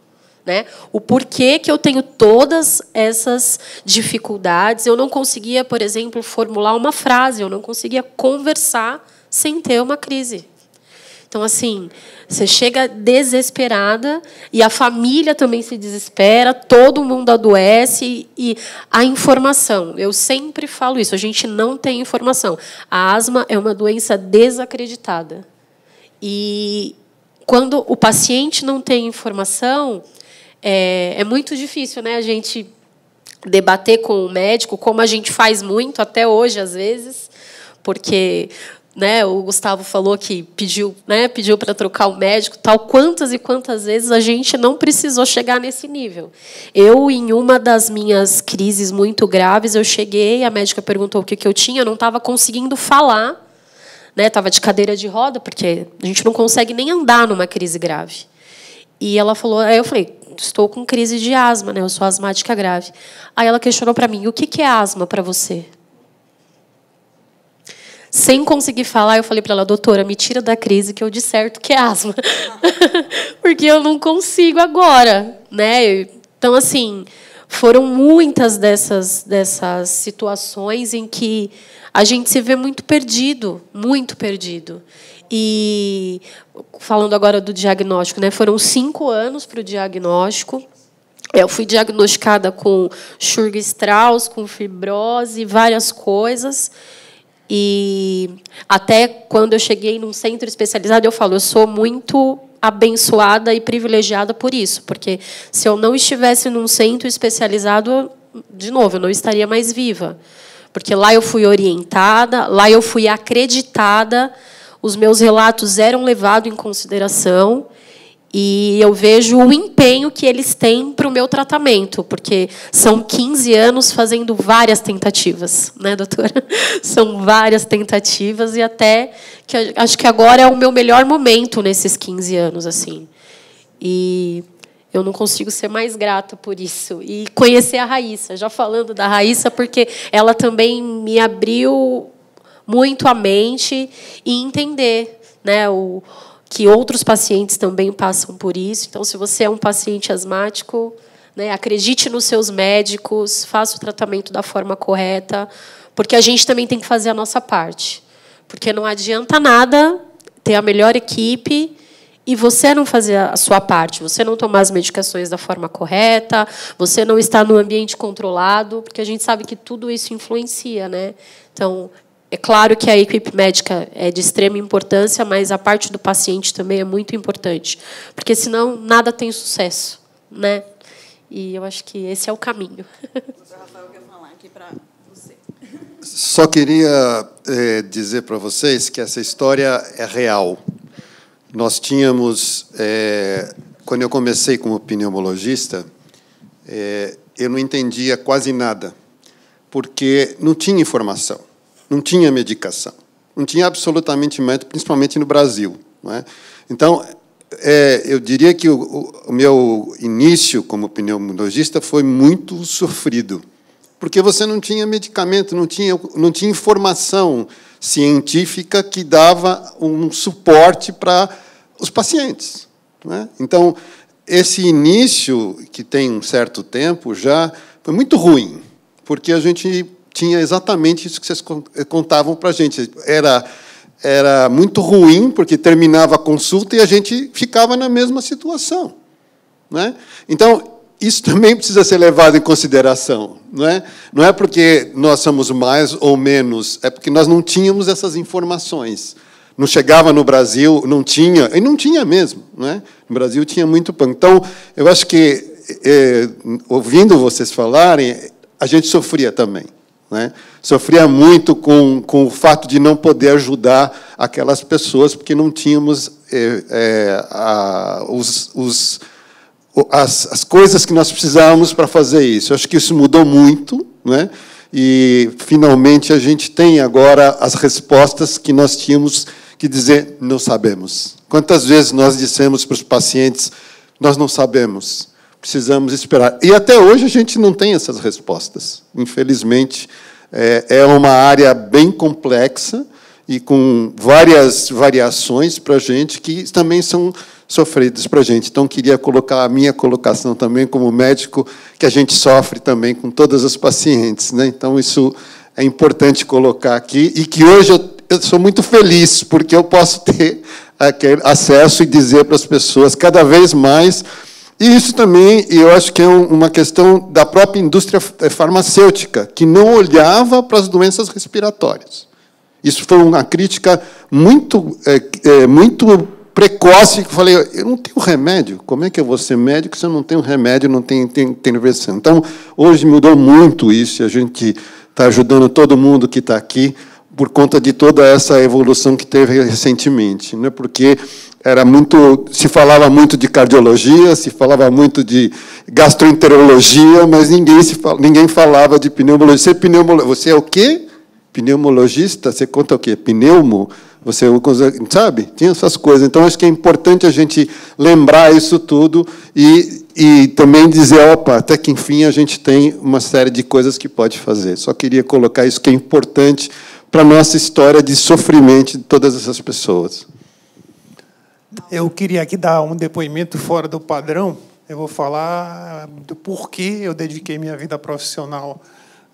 Né? O porquê que eu tenho todas essas dificuldades, eu não conseguia, por exemplo, formular uma frase, eu não conseguia conversar sem ter uma crise. Então, assim, você chega desesperada e a família também se desespera, todo mundo adoece e a informação, eu sempre falo isso, a gente não tem informação. A asma é uma doença desacreditada. E quando o paciente não tem informação, é muito difícil, né, a gente debater com o médico, como a gente faz muito até hoje, às vezes, porque, né, o Gustavo falou que pediu para trocar o médico, tal. Quantas e quantas vezes a gente não precisou chegar nesse nível? Eu, em uma das minhas crises muito graves, eu cheguei, a médica perguntou o que eu tinha, eu não estava conseguindo falar, né, estava de cadeira de roda, porque a gente não consegue nem andar numa crise grave. E ela falou, aí eu falei, estou com crise de asma, né, eu sou asmática grave. Aí ela questionou para mim, o que é asma para você? Sem conseguir falar, eu falei para ela, doutora, me tira da crise que eu disserto que é asma. Porque eu não consigo agora, né? Então, assim, foram muitas dessas situações em que a gente se vê muito perdido, muito perdido. E, falando agora do diagnóstico, né, foram 5 anos para o diagnóstico. Eu fui diagnosticada com Sjögren-Strauss, com fibrose, várias coisas. E até quando eu cheguei num centro especializado, eu falo, eu sou muito abençoada e privilegiada por isso, porque se eu não estivesse num centro especializado, de novo, eu não estaria mais viva. Porque lá eu fui orientada, lá eu fui acreditada, os meus relatos eram levados em consideração, e eu vejo o empenho que eles têm para o meu tratamento, porque são 15 anos fazendo várias tentativas, né, doutora? São várias tentativas, e até que acho que agora é o meu melhor momento nesses 15 anos, assim. E eu não consigo ser mais grata por isso. E conhecer a Raíssa, já falando da Raíssa, porque ela também me abriu muito a mente e entender, né, que outros pacientes também passam por isso. Então, se você é um paciente asmático, né, acredite nos seus médicos, faça o tratamento da forma correta, porque a gente também tem que fazer a nossa parte. Porque não adianta nada ter a melhor equipe e você não fazer a sua parte, você não tomar as medicações da forma correta, você não estar no ambiente controlado, porque a gente sabe que tudo isso influencia, né? Então, é claro que a equipe médica é de extrema importância, mas a parte do paciente também é muito importante, porque senão nada tem sucesso, né? E eu acho que esse é o caminho. O doutor Rafael quer falar aqui para você. Só queria dizer para vocês que essa história é real. Nós tínhamos, quando eu comecei como pneumologista, eu não entendia quase nada, porque não tinha informação. Não tinha medicação, não tinha absolutamente método, principalmente no Brasil, não é? Então, eu diria que o meu início como pneumologista foi muito sofrido, porque você não tinha medicamento, não tinha informação científica que dava um suporte para os pacientes, não é? Então, esse início, que tem um certo tempo já, foi muito ruim, porque a gente tinha exatamente isso que vocês contavam para a gente. Era muito ruim, porque terminava a consulta e a gente ficava na mesma situação. Né? Então, isso também precisa ser levado em consideração. Não é porque nós somos mais ou menos, é porque nós não tínhamos essas informações. Não chegava no Brasil, não tinha, e não tinha mesmo. Né? No Brasil tinha muito pão. Então, eu acho que, ouvindo vocês falarem, a gente sofria também. Né? Sofria muito com o fato de não poder ajudar aquelas pessoas, porque não tínhamos as coisas que nós precisávamos para fazer isso. Eu acho que isso mudou muito, né? E, finalmente, a gente tem agora as respostas que nós tínhamos que dizer, não sabemos. Quantas vezes nós dissemos para os pacientes, nós não sabemos, precisamos esperar. E, até hoje, a gente não tem essas respostas. Infelizmente, é uma área bem complexa e com várias variações para a gente que também são sofridas para a gente. Então, queria colocar a minha colocação também como médico, que a gente sofre também com todas as pacientes. Né? Então, isso é importante colocar aqui, e que hoje eu sou muito feliz, porque eu posso ter aquele acesso e dizer para as pessoas cada vez mais. E isso também, eu acho que é uma questão da própria indústria farmacêutica, que não olhava para as doenças respiratórias. Isso foi uma crítica muito precoce, que eu falei, eu não tenho remédio, como é que eu vou ser médico se eu não tenho remédio, não tenho intervenção? Então, hoje mudou muito isso, e a gente está ajudando todo mundo que está aqui, por conta de toda essa evolução que teve recentemente, né? Porque se falava muito de cardiologia, se falava muito de gastroenterologia, mas ninguém falava de pneumologia. Você é o quê? Pneumologista? Você conta o quê? Pneumo? Você sabe? Tinha essas coisas. Então, acho que é importante a gente lembrar isso tudo e também dizer, opa, até que, enfim, a gente tem uma série de coisas que pode fazer. Só queria colocar isso, que é importante para a nossa história de sofrimento de todas essas pessoas. Eu queria aqui dar um depoimento fora do padrão. Eu vou falar do porquê eu dediquei minha vida profissional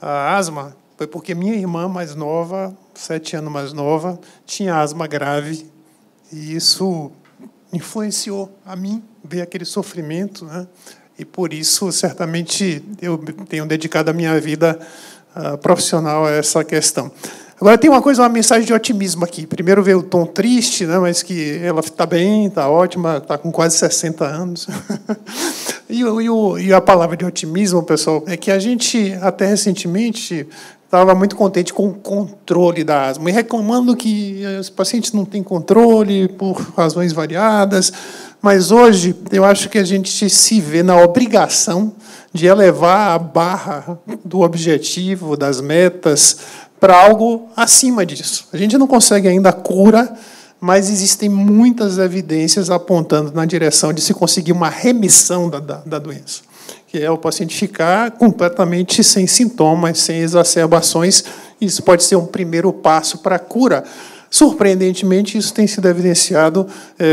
à asma. Foi porque minha irmã mais nova, 7 anos mais nova, tinha asma grave, e isso influenciou a mim, ver aquele sofrimento, né? E, por isso, certamente, eu tenho dedicado a minha vida profissional a essa questão. Agora, tem uma mensagem de otimismo aqui. Primeiro veio o tom triste, né, mas que ela está bem, está ótima, está com quase 60 anos. E a palavra de otimismo, pessoal, é que a gente, até recentemente, estava muito contente com o controle da asma, e reclamando que os pacientes não têm controle por razões variadas. Mas, hoje, eu acho que a gente se vê na obrigação de elevar a barra do objetivo, das metas, para algo acima disso. A gente não consegue ainda a cura, mas existem muitas evidências apontando na direção de se conseguir uma remissão da doença, que é o paciente ficar completamente sem sintomas, sem exacerbações. Isso pode ser um primeiro passo para a cura. Surpreendentemente, isso tem sido evidenciado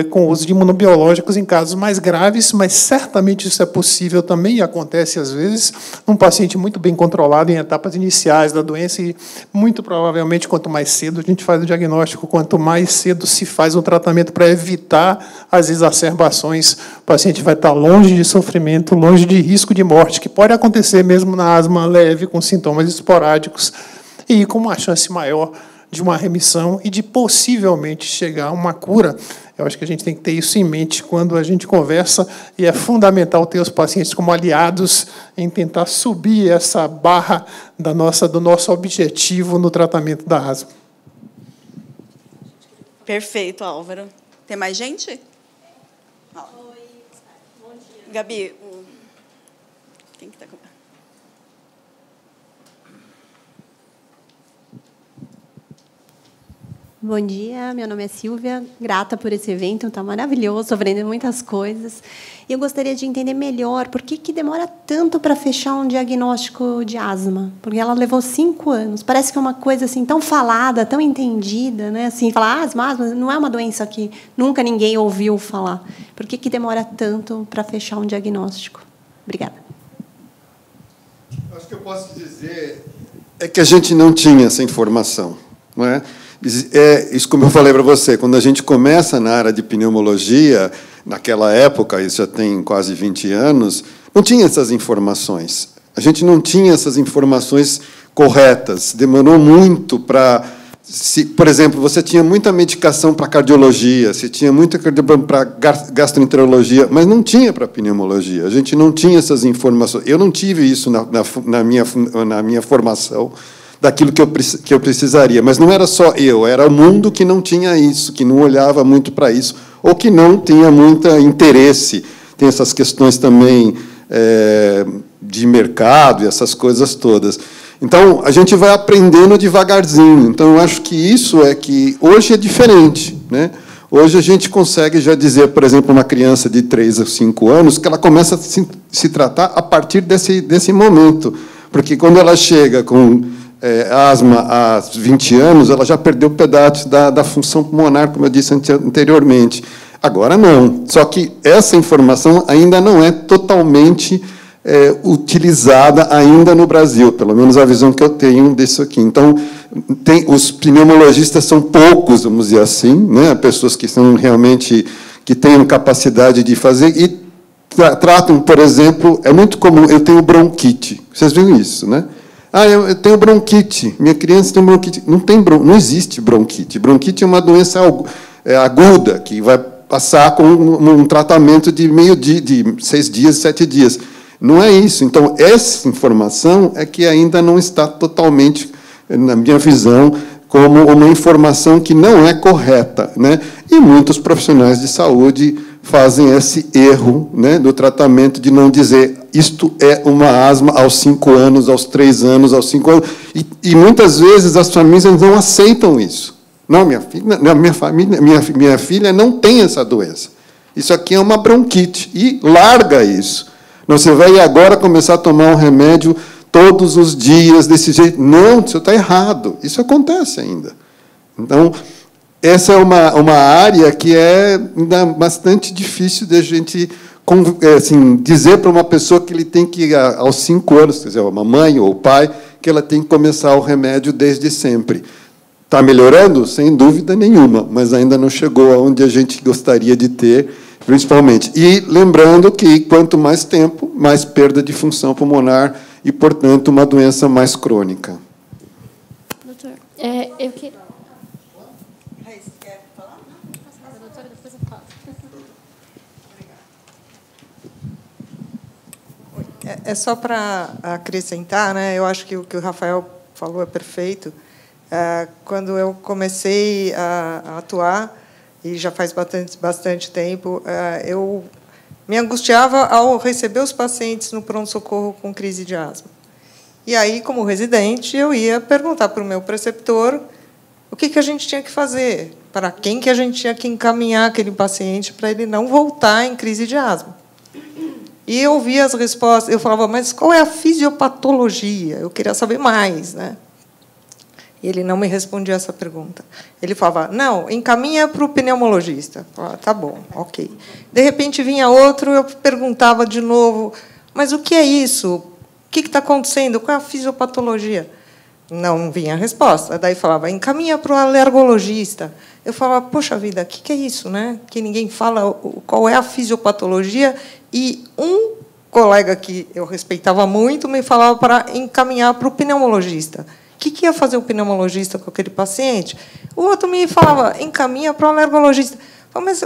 com o uso de imunobiológicos em casos mais graves, mas certamente isso é possível também, e acontece às vezes, num paciente muito bem controlado em etapas iniciais da doença, e muito provavelmente, quanto mais cedo a gente faz o diagnóstico, quanto mais cedo se faz o tratamento para evitar as exacerbações, o paciente vai estar longe de sofrimento, longe de risco de morte, que pode acontecer mesmo na asma leve, com sintomas esporádicos, e com uma chance maior de uma remissão e de possivelmente chegar a uma cura. Eu acho que a gente tem que ter isso em mente quando a gente conversa, e é fundamental ter os pacientes como aliados em tentar subir essa barra do nosso objetivo no tratamento da asma. Perfeito, Álvaro. Tem mais gente? Oi. Bom dia. Gabi, quem que está com... Bom dia, meu nome é Silvia, grata por esse evento, está maravilhoso, estou aprendendo muitas coisas. E eu gostaria de entender melhor por que demora tanto para fechar um diagnóstico de asma, porque ela levou 5 anos. Parece que é uma coisa assim tão falada, tão entendida, né? Assim, falar asma não é uma doença que nunca ninguém ouviu falar. Por que demora tanto para fechar um diagnóstico? Obrigada. Acho que eu posso dizer é que a gente não tinha essa informação, não é? Isso, como eu falei para você, quando a gente começa na área de pneumologia, naquela época, isso já tem quase 20 anos, não tinha essas informações. A gente não tinha essas informações corretas. Demorou muito para... Por exemplo, você tinha muita medicação para cardiologia, você tinha muita para gastroenterologia, mas não tinha para pneumologia. A gente não tinha essas informações. Eu não tive isso na minha formação, daquilo que eu precisaria. Mas não era só eu, era o mundo que não tinha isso, que não olhava muito para isso, ou que não tinha muito interesse. Tem essas questões também de mercado e essas coisas todas. Então, a gente vai aprendendo devagarzinho. Então, eu acho que isso é que hoje é diferente, né? Hoje a gente consegue já dizer, por exemplo, uma criança de 3 a 5 anos, que ela começa a se tratar a partir desse momento. Porque quando ela chega com asma há 20 anos, ela já perdeu pedaços da função pulmonar, como eu disse anteriormente. Agora não. Só que essa informação ainda não é totalmente utilizada ainda no Brasil, pelo menos a visão que eu tenho disso aqui. Então, os pneumologistas são poucos, vamos dizer assim, né? Pessoas que são realmente que têm capacidade de fazer e tratam, por exemplo, é muito comum, eu tenho bronquite. Vocês viram isso, né? Eu tenho bronquite. Minha criança tem bronquite. Não existe bronquite. Bronquite é uma doença aguda, que vai passar com um tratamento de de 6 dias, 7 dias. Não é isso. Então, essa informação é que ainda não está totalmente, na minha visão, como uma informação que não é correta, né? E muitos profissionais de saúde fazem esse erro, né, do tratamento de não dizer isto é uma asma aos 5 anos, aos 3 anos, aos 5 anos. E muitas vezes as famílias não aceitam isso. Não, minha filha não tem essa doença. Isso aqui é uma bronquite. E larga isso. Não, você vai agora começar a tomar um remédio todos os dias desse jeito. Não, isso está errado. Isso acontece ainda. Então, essa é uma área que é ainda bastante difícil de a gente assim, dizer para uma pessoa que ele tem que, aos 5 anos, quer dizer, uma mãe ou o pai, que ela tem que começar o remédio desde sempre. Está melhorando? Sem dúvida nenhuma, mas ainda não chegou aonde a gente gostaria de ter, principalmente. E lembrando que, quanto mais tempo, mais perda de função pulmonar e, portanto, uma doença mais crônica. Doutor, eu queria... É só para acrescentar, né? Eu acho que o que o Rafael falou é perfeito. Quando eu comecei a atuar, e já faz bastante tempo, eu me angustiava ao receber os pacientes no pronto-socorro com crise de asma. E aí, como residente, eu ia perguntar para o meu preceptor o que a gente tinha que fazer, para quem que a gente tinha que encaminhar aquele paciente para ele não voltar em crise de asma. E eu ouvia as respostas, eu falava, mas qual é a fisiopatologia? Eu queria saber mais, né? E ele não me respondia essa pergunta. Ele falava, não, encaminha para o pneumologista. Eu falava, tá bom, ok. De repente vinha outro, eu perguntava de novo, mas o que é isso? O que está acontecendo? Qual é a fisiopatologia? Não vinha a resposta. Daí falava, encaminha para o alergologista. Eu falava, poxa vida, o que é isso, né? Que ninguém fala qual é a fisiopatologia. E um colega que eu respeitava muito me falava para encaminhar para o pneumologista. O que ia fazer o pneumologista com aquele paciente? O outro me falava, encaminha para o alergologista. Eu falava, mas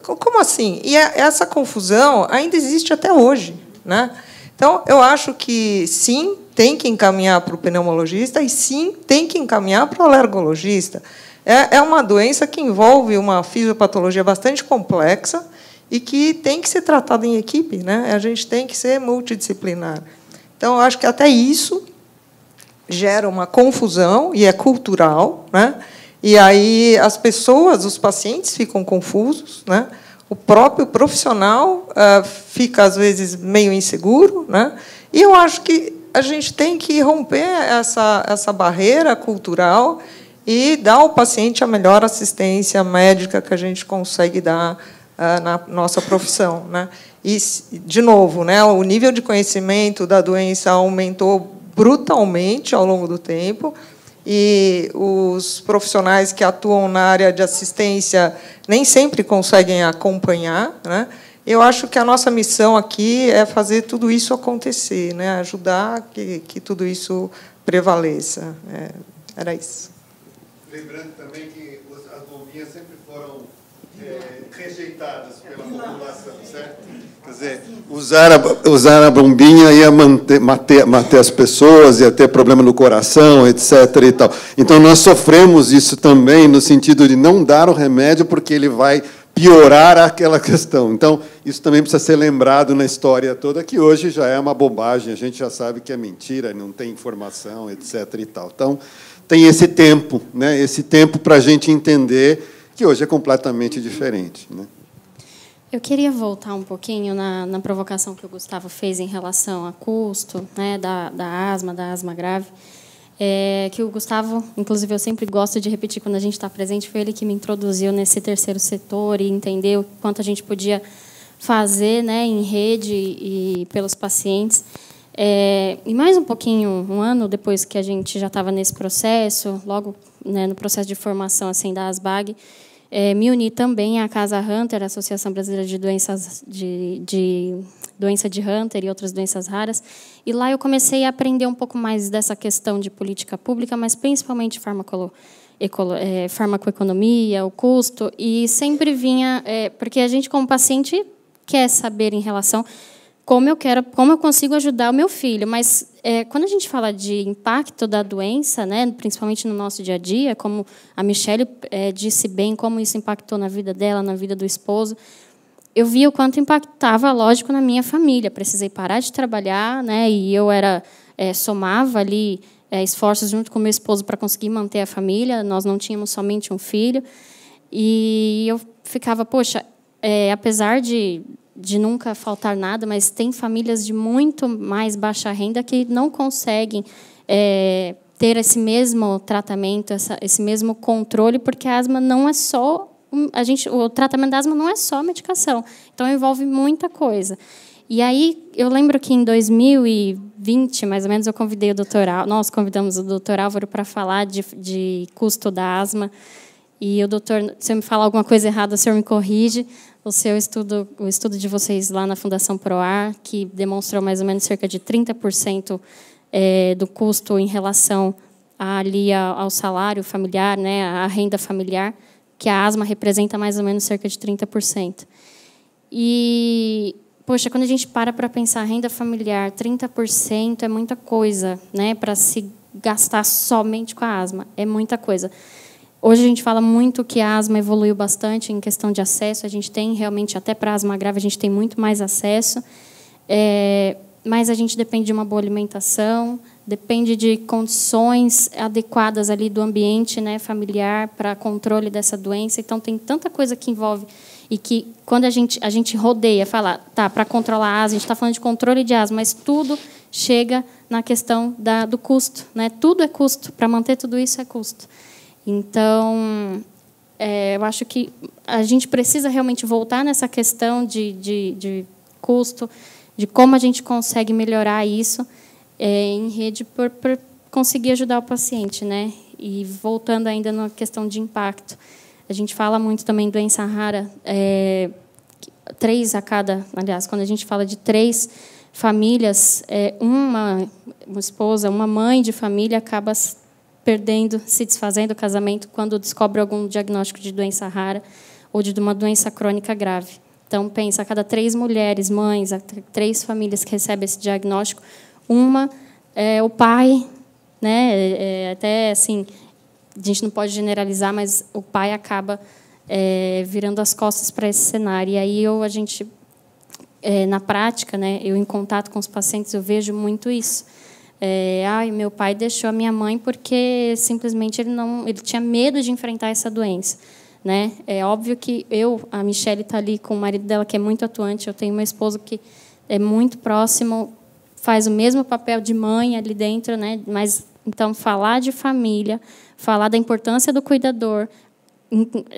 como assim? E essa confusão ainda existe até hoje, né? Então, eu acho que, sim, tem que encaminhar para o pneumologista e, sim, tem que encaminhar para o alergologista. É uma doença que envolve uma fisiopatologia bastante complexa e que tem que ser tratada em equipe, né? A gente tem que ser multidisciplinar. Então, eu acho que até isso gera uma confusão, e é cultural, né? E aí as pessoas, os pacientes ficam confusos, né? O próprio profissional fica, às vezes, meio inseguro, né? E eu acho que a gente tem que romper essa barreira cultural e dar ao paciente a melhor assistência médica que a gente consegue dar na nossa profissão, né? E, de novo, né, o nível de conhecimento da doença aumentou brutalmente ao longo do tempo, e os profissionais que atuam na área de assistência nem sempre conseguem acompanhar, né? Eu acho que a nossa missão aqui é fazer tudo isso acontecer, né? Ajudar que tudo isso prevaleça. Era isso. Lembrando também que as bombinhas sempre foram rejeitadas pela população, certo? Quer dizer, usar a bombinha ia matar as pessoas, ia ter problema no coração, etc. E tal. Então, nós sofremos isso também no sentido de não dar o remédio porque ele vai piorar aquela questão. Então, isso também precisa ser lembrado na história toda, que hoje já é uma bobagem, a gente já sabe que é mentira, não tem informação, etc. E tal. Então, tem esse tempo, né? Esse tempo para a gente entender que hoje é completamente diferente, né? Eu queria voltar um pouquinho na provocação que o Gustavo fez em relação a custo, né, da asma grave. Que o Gustavo, inclusive, eu sempre gosto de repetir quando a gente está presente, foi ele que me introduziu nesse terceiro setor e entendeu quanto a gente podia fazer, né, em rede e pelos pacientes. E mais um pouquinho, um ano depois que a gente já estava nesse processo, logo, né, no processo de formação assim, da ASBAG, me uni também à Casa Hunter, a Associação Brasileira de Doenças de doença de Hunter e outras doenças raras. E lá eu comecei a aprender um pouco mais dessa questão de política pública, mas principalmente farmacoeconomia, o custo, e sempre vinha... porque a gente, como paciente, quer saber em relação como eu consigo ajudar o meu filho, mas quando a gente fala de impacto da doença, né, principalmente no nosso dia a dia, como a Michelle disse bem, como isso impactou na vida dela, na vida do esposo, eu vi o quanto impactava, lógico, na minha família. Precisei parar de trabalhar, né, e eu somava ali esforços junto com o meu esposo para conseguir manter a família. Nós não tínhamos somente um filho, e eu ficava, poxa, apesar de nunca faltar nada, mas tem famílias de muito mais baixa renda que não conseguem ter esse mesmo tratamento, esse mesmo controle, porque a asma não é só... o tratamento da asma não é só medicação, então envolve muita coisa. E aí, eu lembro que em 2020, mais ou menos, nós convidamos o doutor Álvaro para falar de custo da asma, e o doutor, se eu me falar alguma coisa errada, o senhor me corrige. O estudo de vocês lá na Fundação Proar, que demonstrou mais ou menos cerca de 30% do custo em relação ali ao salário familiar, né, à renda familiar, que a asma representa mais ou menos cerca de 30%. E, poxa, quando a gente para pensar renda familiar, 30% é muita coisa, né, para se gastar somente com a asma, é muita coisa. Hoje a gente fala muito que a asma evoluiu bastante em questão de acesso. A gente tem realmente, até para a asma grave, a gente tem muito mais acesso. Mas a gente depende de uma boa alimentação, depende de condições adequadas ali do ambiente, né, familiar para controle dessa doença. Então, tem tanta coisa que envolve e que, quando a gente rodeia, fala, tá, para controlar a asma, a gente está falando de controle de asma, mas tudo chega na questão do custo, né? Tudo é custo. Para manter tudo isso é custo. Então, eu acho que a gente precisa realmente voltar nessa questão de custo, de como a gente consegue melhorar isso em rede por conseguir ajudar o paciente, né? E voltando ainda na questão de impacto, a gente fala muito também em doença rara, 3 a cada, aliás, quando a gente fala de 3 famílias, uma esposa, uma mãe de família acaba se desfazendo do casamento quando descobre algum diagnóstico de doença rara ou de uma doença crônica grave. Então, pensa, a cada 3 mulheres, mães, a 3 famílias que recebem esse diagnóstico, uma é o pai, né? Até assim, a gente não pode generalizar, mas o pai acaba virando as costas para esse cenário. E aí na prática, né, eu em contato com os pacientes, eu vejo muito isso. Meu pai deixou a minha mãe porque simplesmente ele tinha medo de enfrentar essa doença, né? É óbvio que a Michele está ali com o marido dela, que é muito atuante, eu tenho uma esposa que é muito próximo, faz o mesmo papel de mãe ali dentro, né? Mas então falar de família, falar da importância do cuidador,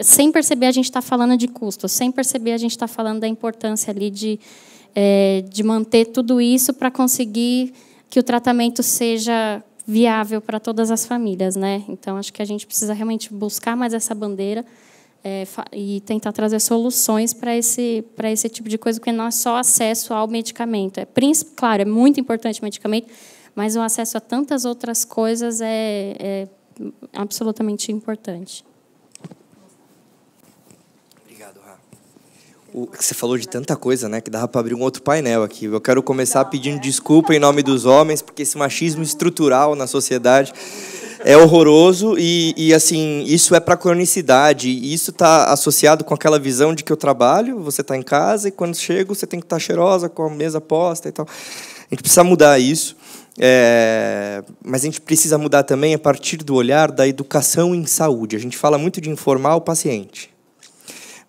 sem perceber a gente está falando de custo, sem perceber a gente está falando da importância ali de manter tudo isso para conseguir que o tratamento seja viável para todas as famílias, né? Então acho que a gente precisa realmente buscar mais essa bandeira e tentar trazer soluções para esse tipo de coisa, porque não é só acesso ao medicamento. Claro, é muito importante o medicamento, mas o acesso a tantas outras coisas é absolutamente importante. Você falou de tanta coisa, né, que dava para abrir um outro painel aqui. Eu quero começar pedindo desculpa em nome dos homens, porque esse machismo estrutural na sociedade é horroroso e assim, isso é para cronicidade. E isso está associado com aquela visão de que eu trabalho, você está em casa e quando chego você tem que estar cheirosa, com a mesa posta e tal. A gente precisa mudar isso. Mas a gente precisa mudar também a partir do olhar da educação em saúde. A gente fala muito de informar o paciente.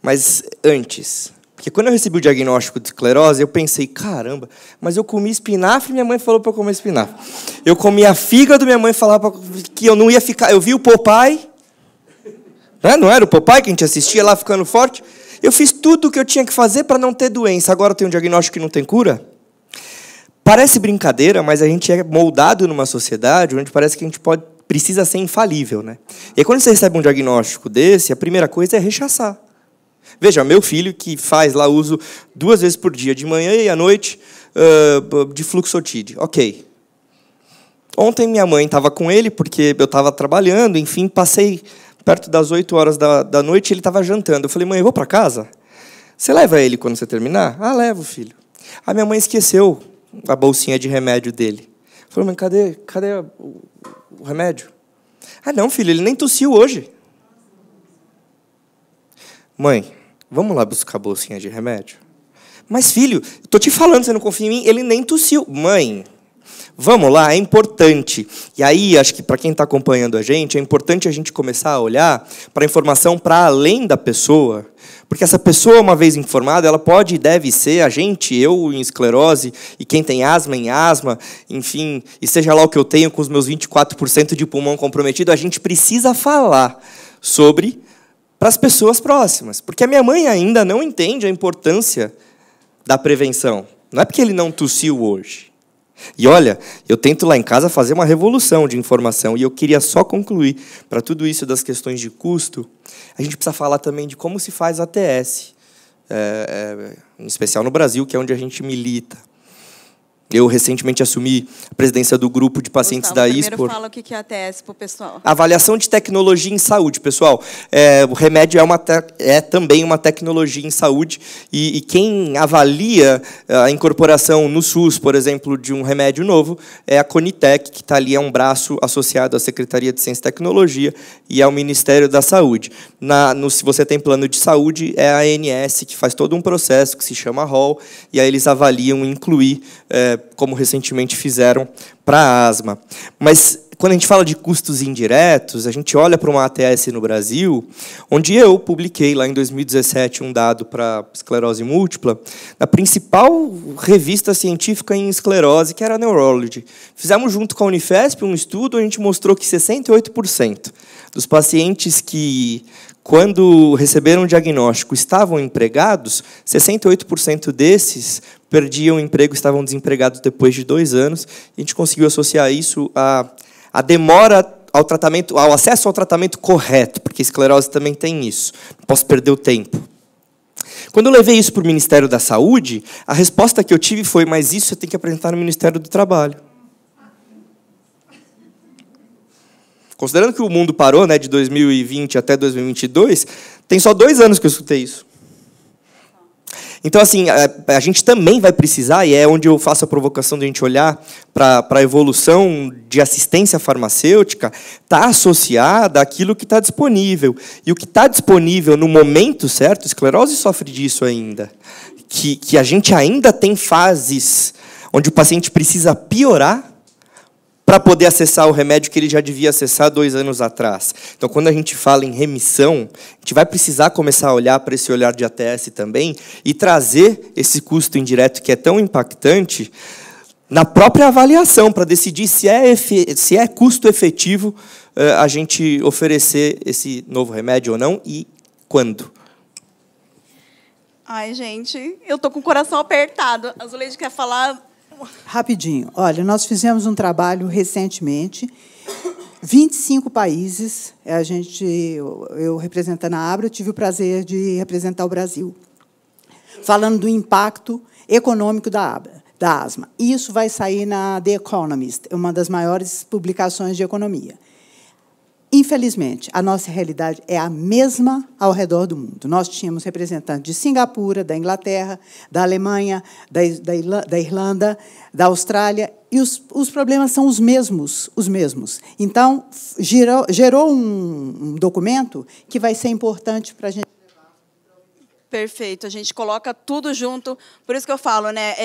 Mas antes, porque quando eu recebi o diagnóstico de esclerose, eu pensei, caramba, mas eu comi espinafre e minha mãe falou para eu comer espinafre. Eu comia fígado, minha mãe falava que eu não ia ficar... Eu vi o Popeye, né? Não era o Popeye que a gente assistia lá ficando forte? Eu fiz tudo o que eu tinha que fazer para não ter doença. Agora eu tenho um diagnóstico que não tem cura? Parece brincadeira, mas a gente é moldado numa sociedade onde parece que a gente precisa ser infalível, né? E aí, quando você recebe um diagnóstico desse, a primeira coisa é rechaçar. Veja, meu filho que faz lá uso 2 vezes por dia, de manhã e à noite, de Fluxotide. Ok. Ontem minha mãe estava com ele, porque eu estava trabalhando, enfim, passei perto das 8 horas da noite, ele estava jantando. Eu falei, mãe, eu vou para casa? Você leva ele quando você terminar? Ah, levo, filho. A minha mãe esqueceu a bolsinha de remédio dele. Eu falei, mãe, cadê o remédio? Ah, não, filho, ele nem tossiu hoje. Mãe, vamos lá buscar a bolsinha de remédio? Mas, filho, estou te falando, você não confia em mim? Ele nem tossiu. Mãe, vamos lá, é importante. E aí, acho que para quem está acompanhando a gente, é importante a gente começar a olhar para a informação para além da pessoa. Porque essa pessoa, uma vez informada, ela pode e deve ser, eu em esclerose, e quem tem asma em asma, enfim, e seja lá o que eu tenho com os meus 24% de pulmão comprometido, a gente precisa falar sobre... para as pessoas próximas. Porque a minha mãe ainda não entende a importância da prevenção. Não é porque ele não tossiu hoje. E, olha, eu tento lá em casa fazer uma revolução de informação, e eu queria só concluir, para tudo isso das questões de custo, a gente precisa falar também de como se faz a ATS, em especial no Brasil, que é onde a gente milita. Eu recentemente assumi a presidência do grupo de pacientes da ISPOR. Primeiro fala o que é ATS para o pessoal. Avaliação de tecnologia em saúde, pessoal. O remédio é também uma tecnologia em saúde, e quem avalia a incorporação no SUS, por exemplo, de um remédio novo, é a Conitec, que está ali, é um braço associado à Secretaria de Ciência e Tecnologia e ao Ministério da Saúde. Se você tem plano de saúde, é a ANS, que faz todo um processo que se chama ROL, e aí eles avaliam incluir... como recentemente fizeram para a asma. Mas, quando a gente fala de custos indiretos, a gente olha para uma ATS no Brasil, onde eu publiquei, lá em 2017, um dado para esclerose múltipla, na principal revista científica em esclerose, que era a Neurology. Fizemos, junto com a Unifesp, um estudo, a gente mostrou que 68% dos pacientes que... quando receberam o diagnóstico, estavam empregados, 68% desses perdiam o emprego, estavam desempregados depois de 2 anos. E a gente conseguiu associar isso à demora ao tratamento, ao acesso ao tratamento correto, porque a esclerose também tem isso. Não posso perder o tempo. Quando eu levei isso para o Ministério da Saúde, a resposta que eu tive foi, mas isso você tem que apresentar no Ministério do Trabalho. Considerando que o mundo parou, né, de 2020 até 2022, tem só 2 anos que eu escutei isso. Então, assim, a gente também vai precisar, e é onde eu faço a provocação de a gente olhar para a evolução de assistência farmacêutica, está associada àquilo que está disponível. E o que está disponível no momento certo, esclerose sofre disso ainda, que a gente ainda tem fases onde o paciente precisa piorar para poder acessar o remédio que ele já devia acessar 2 anos atrás. Então, quando a gente fala em remissão, a gente vai precisar começar a olhar para esse olhar de ATS também e trazer esse custo indireto que é tão impactante na própria avaliação, para decidir se é custo efetivo a gente oferecer esse novo remédio ou não e quando. Ai, gente, eu tô com o coração apertado. A Zuleide quer falar? Rapidinho. Olha, nós fizemos um trabalho recentemente, 25 países, eu representando a Abra, eu tive o prazer de representar o Brasil, falando do impacto econômico da asma. Isso vai sair na The Economist, uma das maiores publicações de economia. Infelizmente, a nossa realidade é a mesma ao redor do mundo. Nós tínhamos representantes de Singapura, da Inglaterra, da Alemanha, da Irlanda, da Austrália, e os problemas são os mesmos. Então, gerou um documento que vai ser importante para a gente. Perfeito, a gente coloca tudo junto. Por isso que eu falo, né?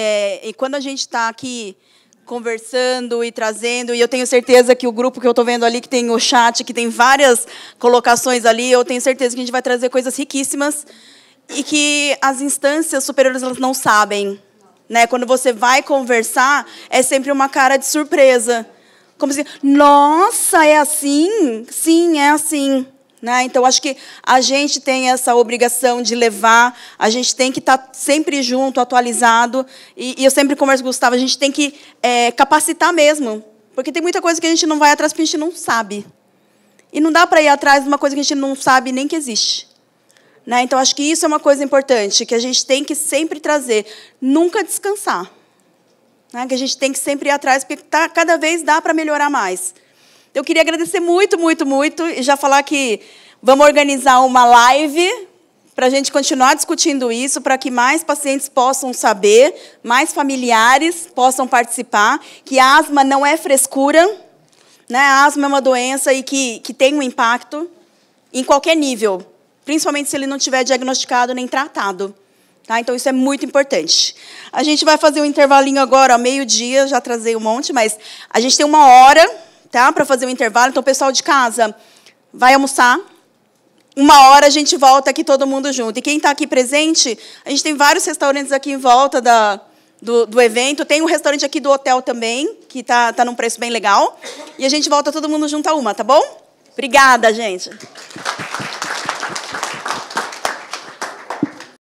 E quando a gente está aqui conversando e trazendo, e eu tenho certeza que o grupo que eu estou vendo ali, que tem o chat, que tem várias colocações ali, eu tenho certeza que a gente vai trazer coisas riquíssimas e que as instâncias superiores elas não sabem. Né? Quando você vai conversar, é sempre uma cara de surpresa. Como assim, nossa, é assim? Sim, é assim. Né? Então, acho que a gente tem essa obrigação de levar, a gente tem que estar sempre junto, atualizado, e eu sempre converso com o Gustavo, a gente tem que capacitar mesmo, porque tem muita coisa que a gente não vai atrás porque a gente não sabe. E não dá para ir atrás de uma coisa que a gente não sabe nem que existe. Né? Então, acho que isso é uma coisa importante, que a gente tem que sempre trazer, nunca descansar. Né? Que a gente tem que sempre ir atrás, porque cada vez dá para melhorar mais. Eu queria agradecer muito, muito, muito e já falar que vamos organizar uma live para a gente continuar discutindo isso, para que mais pacientes possam saber, mais familiares possam participar, que a asma não é frescura, né? A asma é uma doença e que tem um impacto em qualquer nível, principalmente se ele não tiver diagnosticado nem tratado. Tá? Então, isso é muito importante. A gente vai fazer um intervalinho agora, ao meio-dia, já trazei um monte, mas a gente tem 1 hora... Tá, para fazer o intervalo. Então, o pessoal de casa vai almoçar. 1 hora a gente volta aqui todo mundo junto. E quem está aqui presente, a gente tem vários restaurantes aqui em volta do evento. Tem um restaurante aqui do hotel também, que tá num preço bem legal. E a gente volta todo mundo junto a 1, tá bom? Obrigada, gente.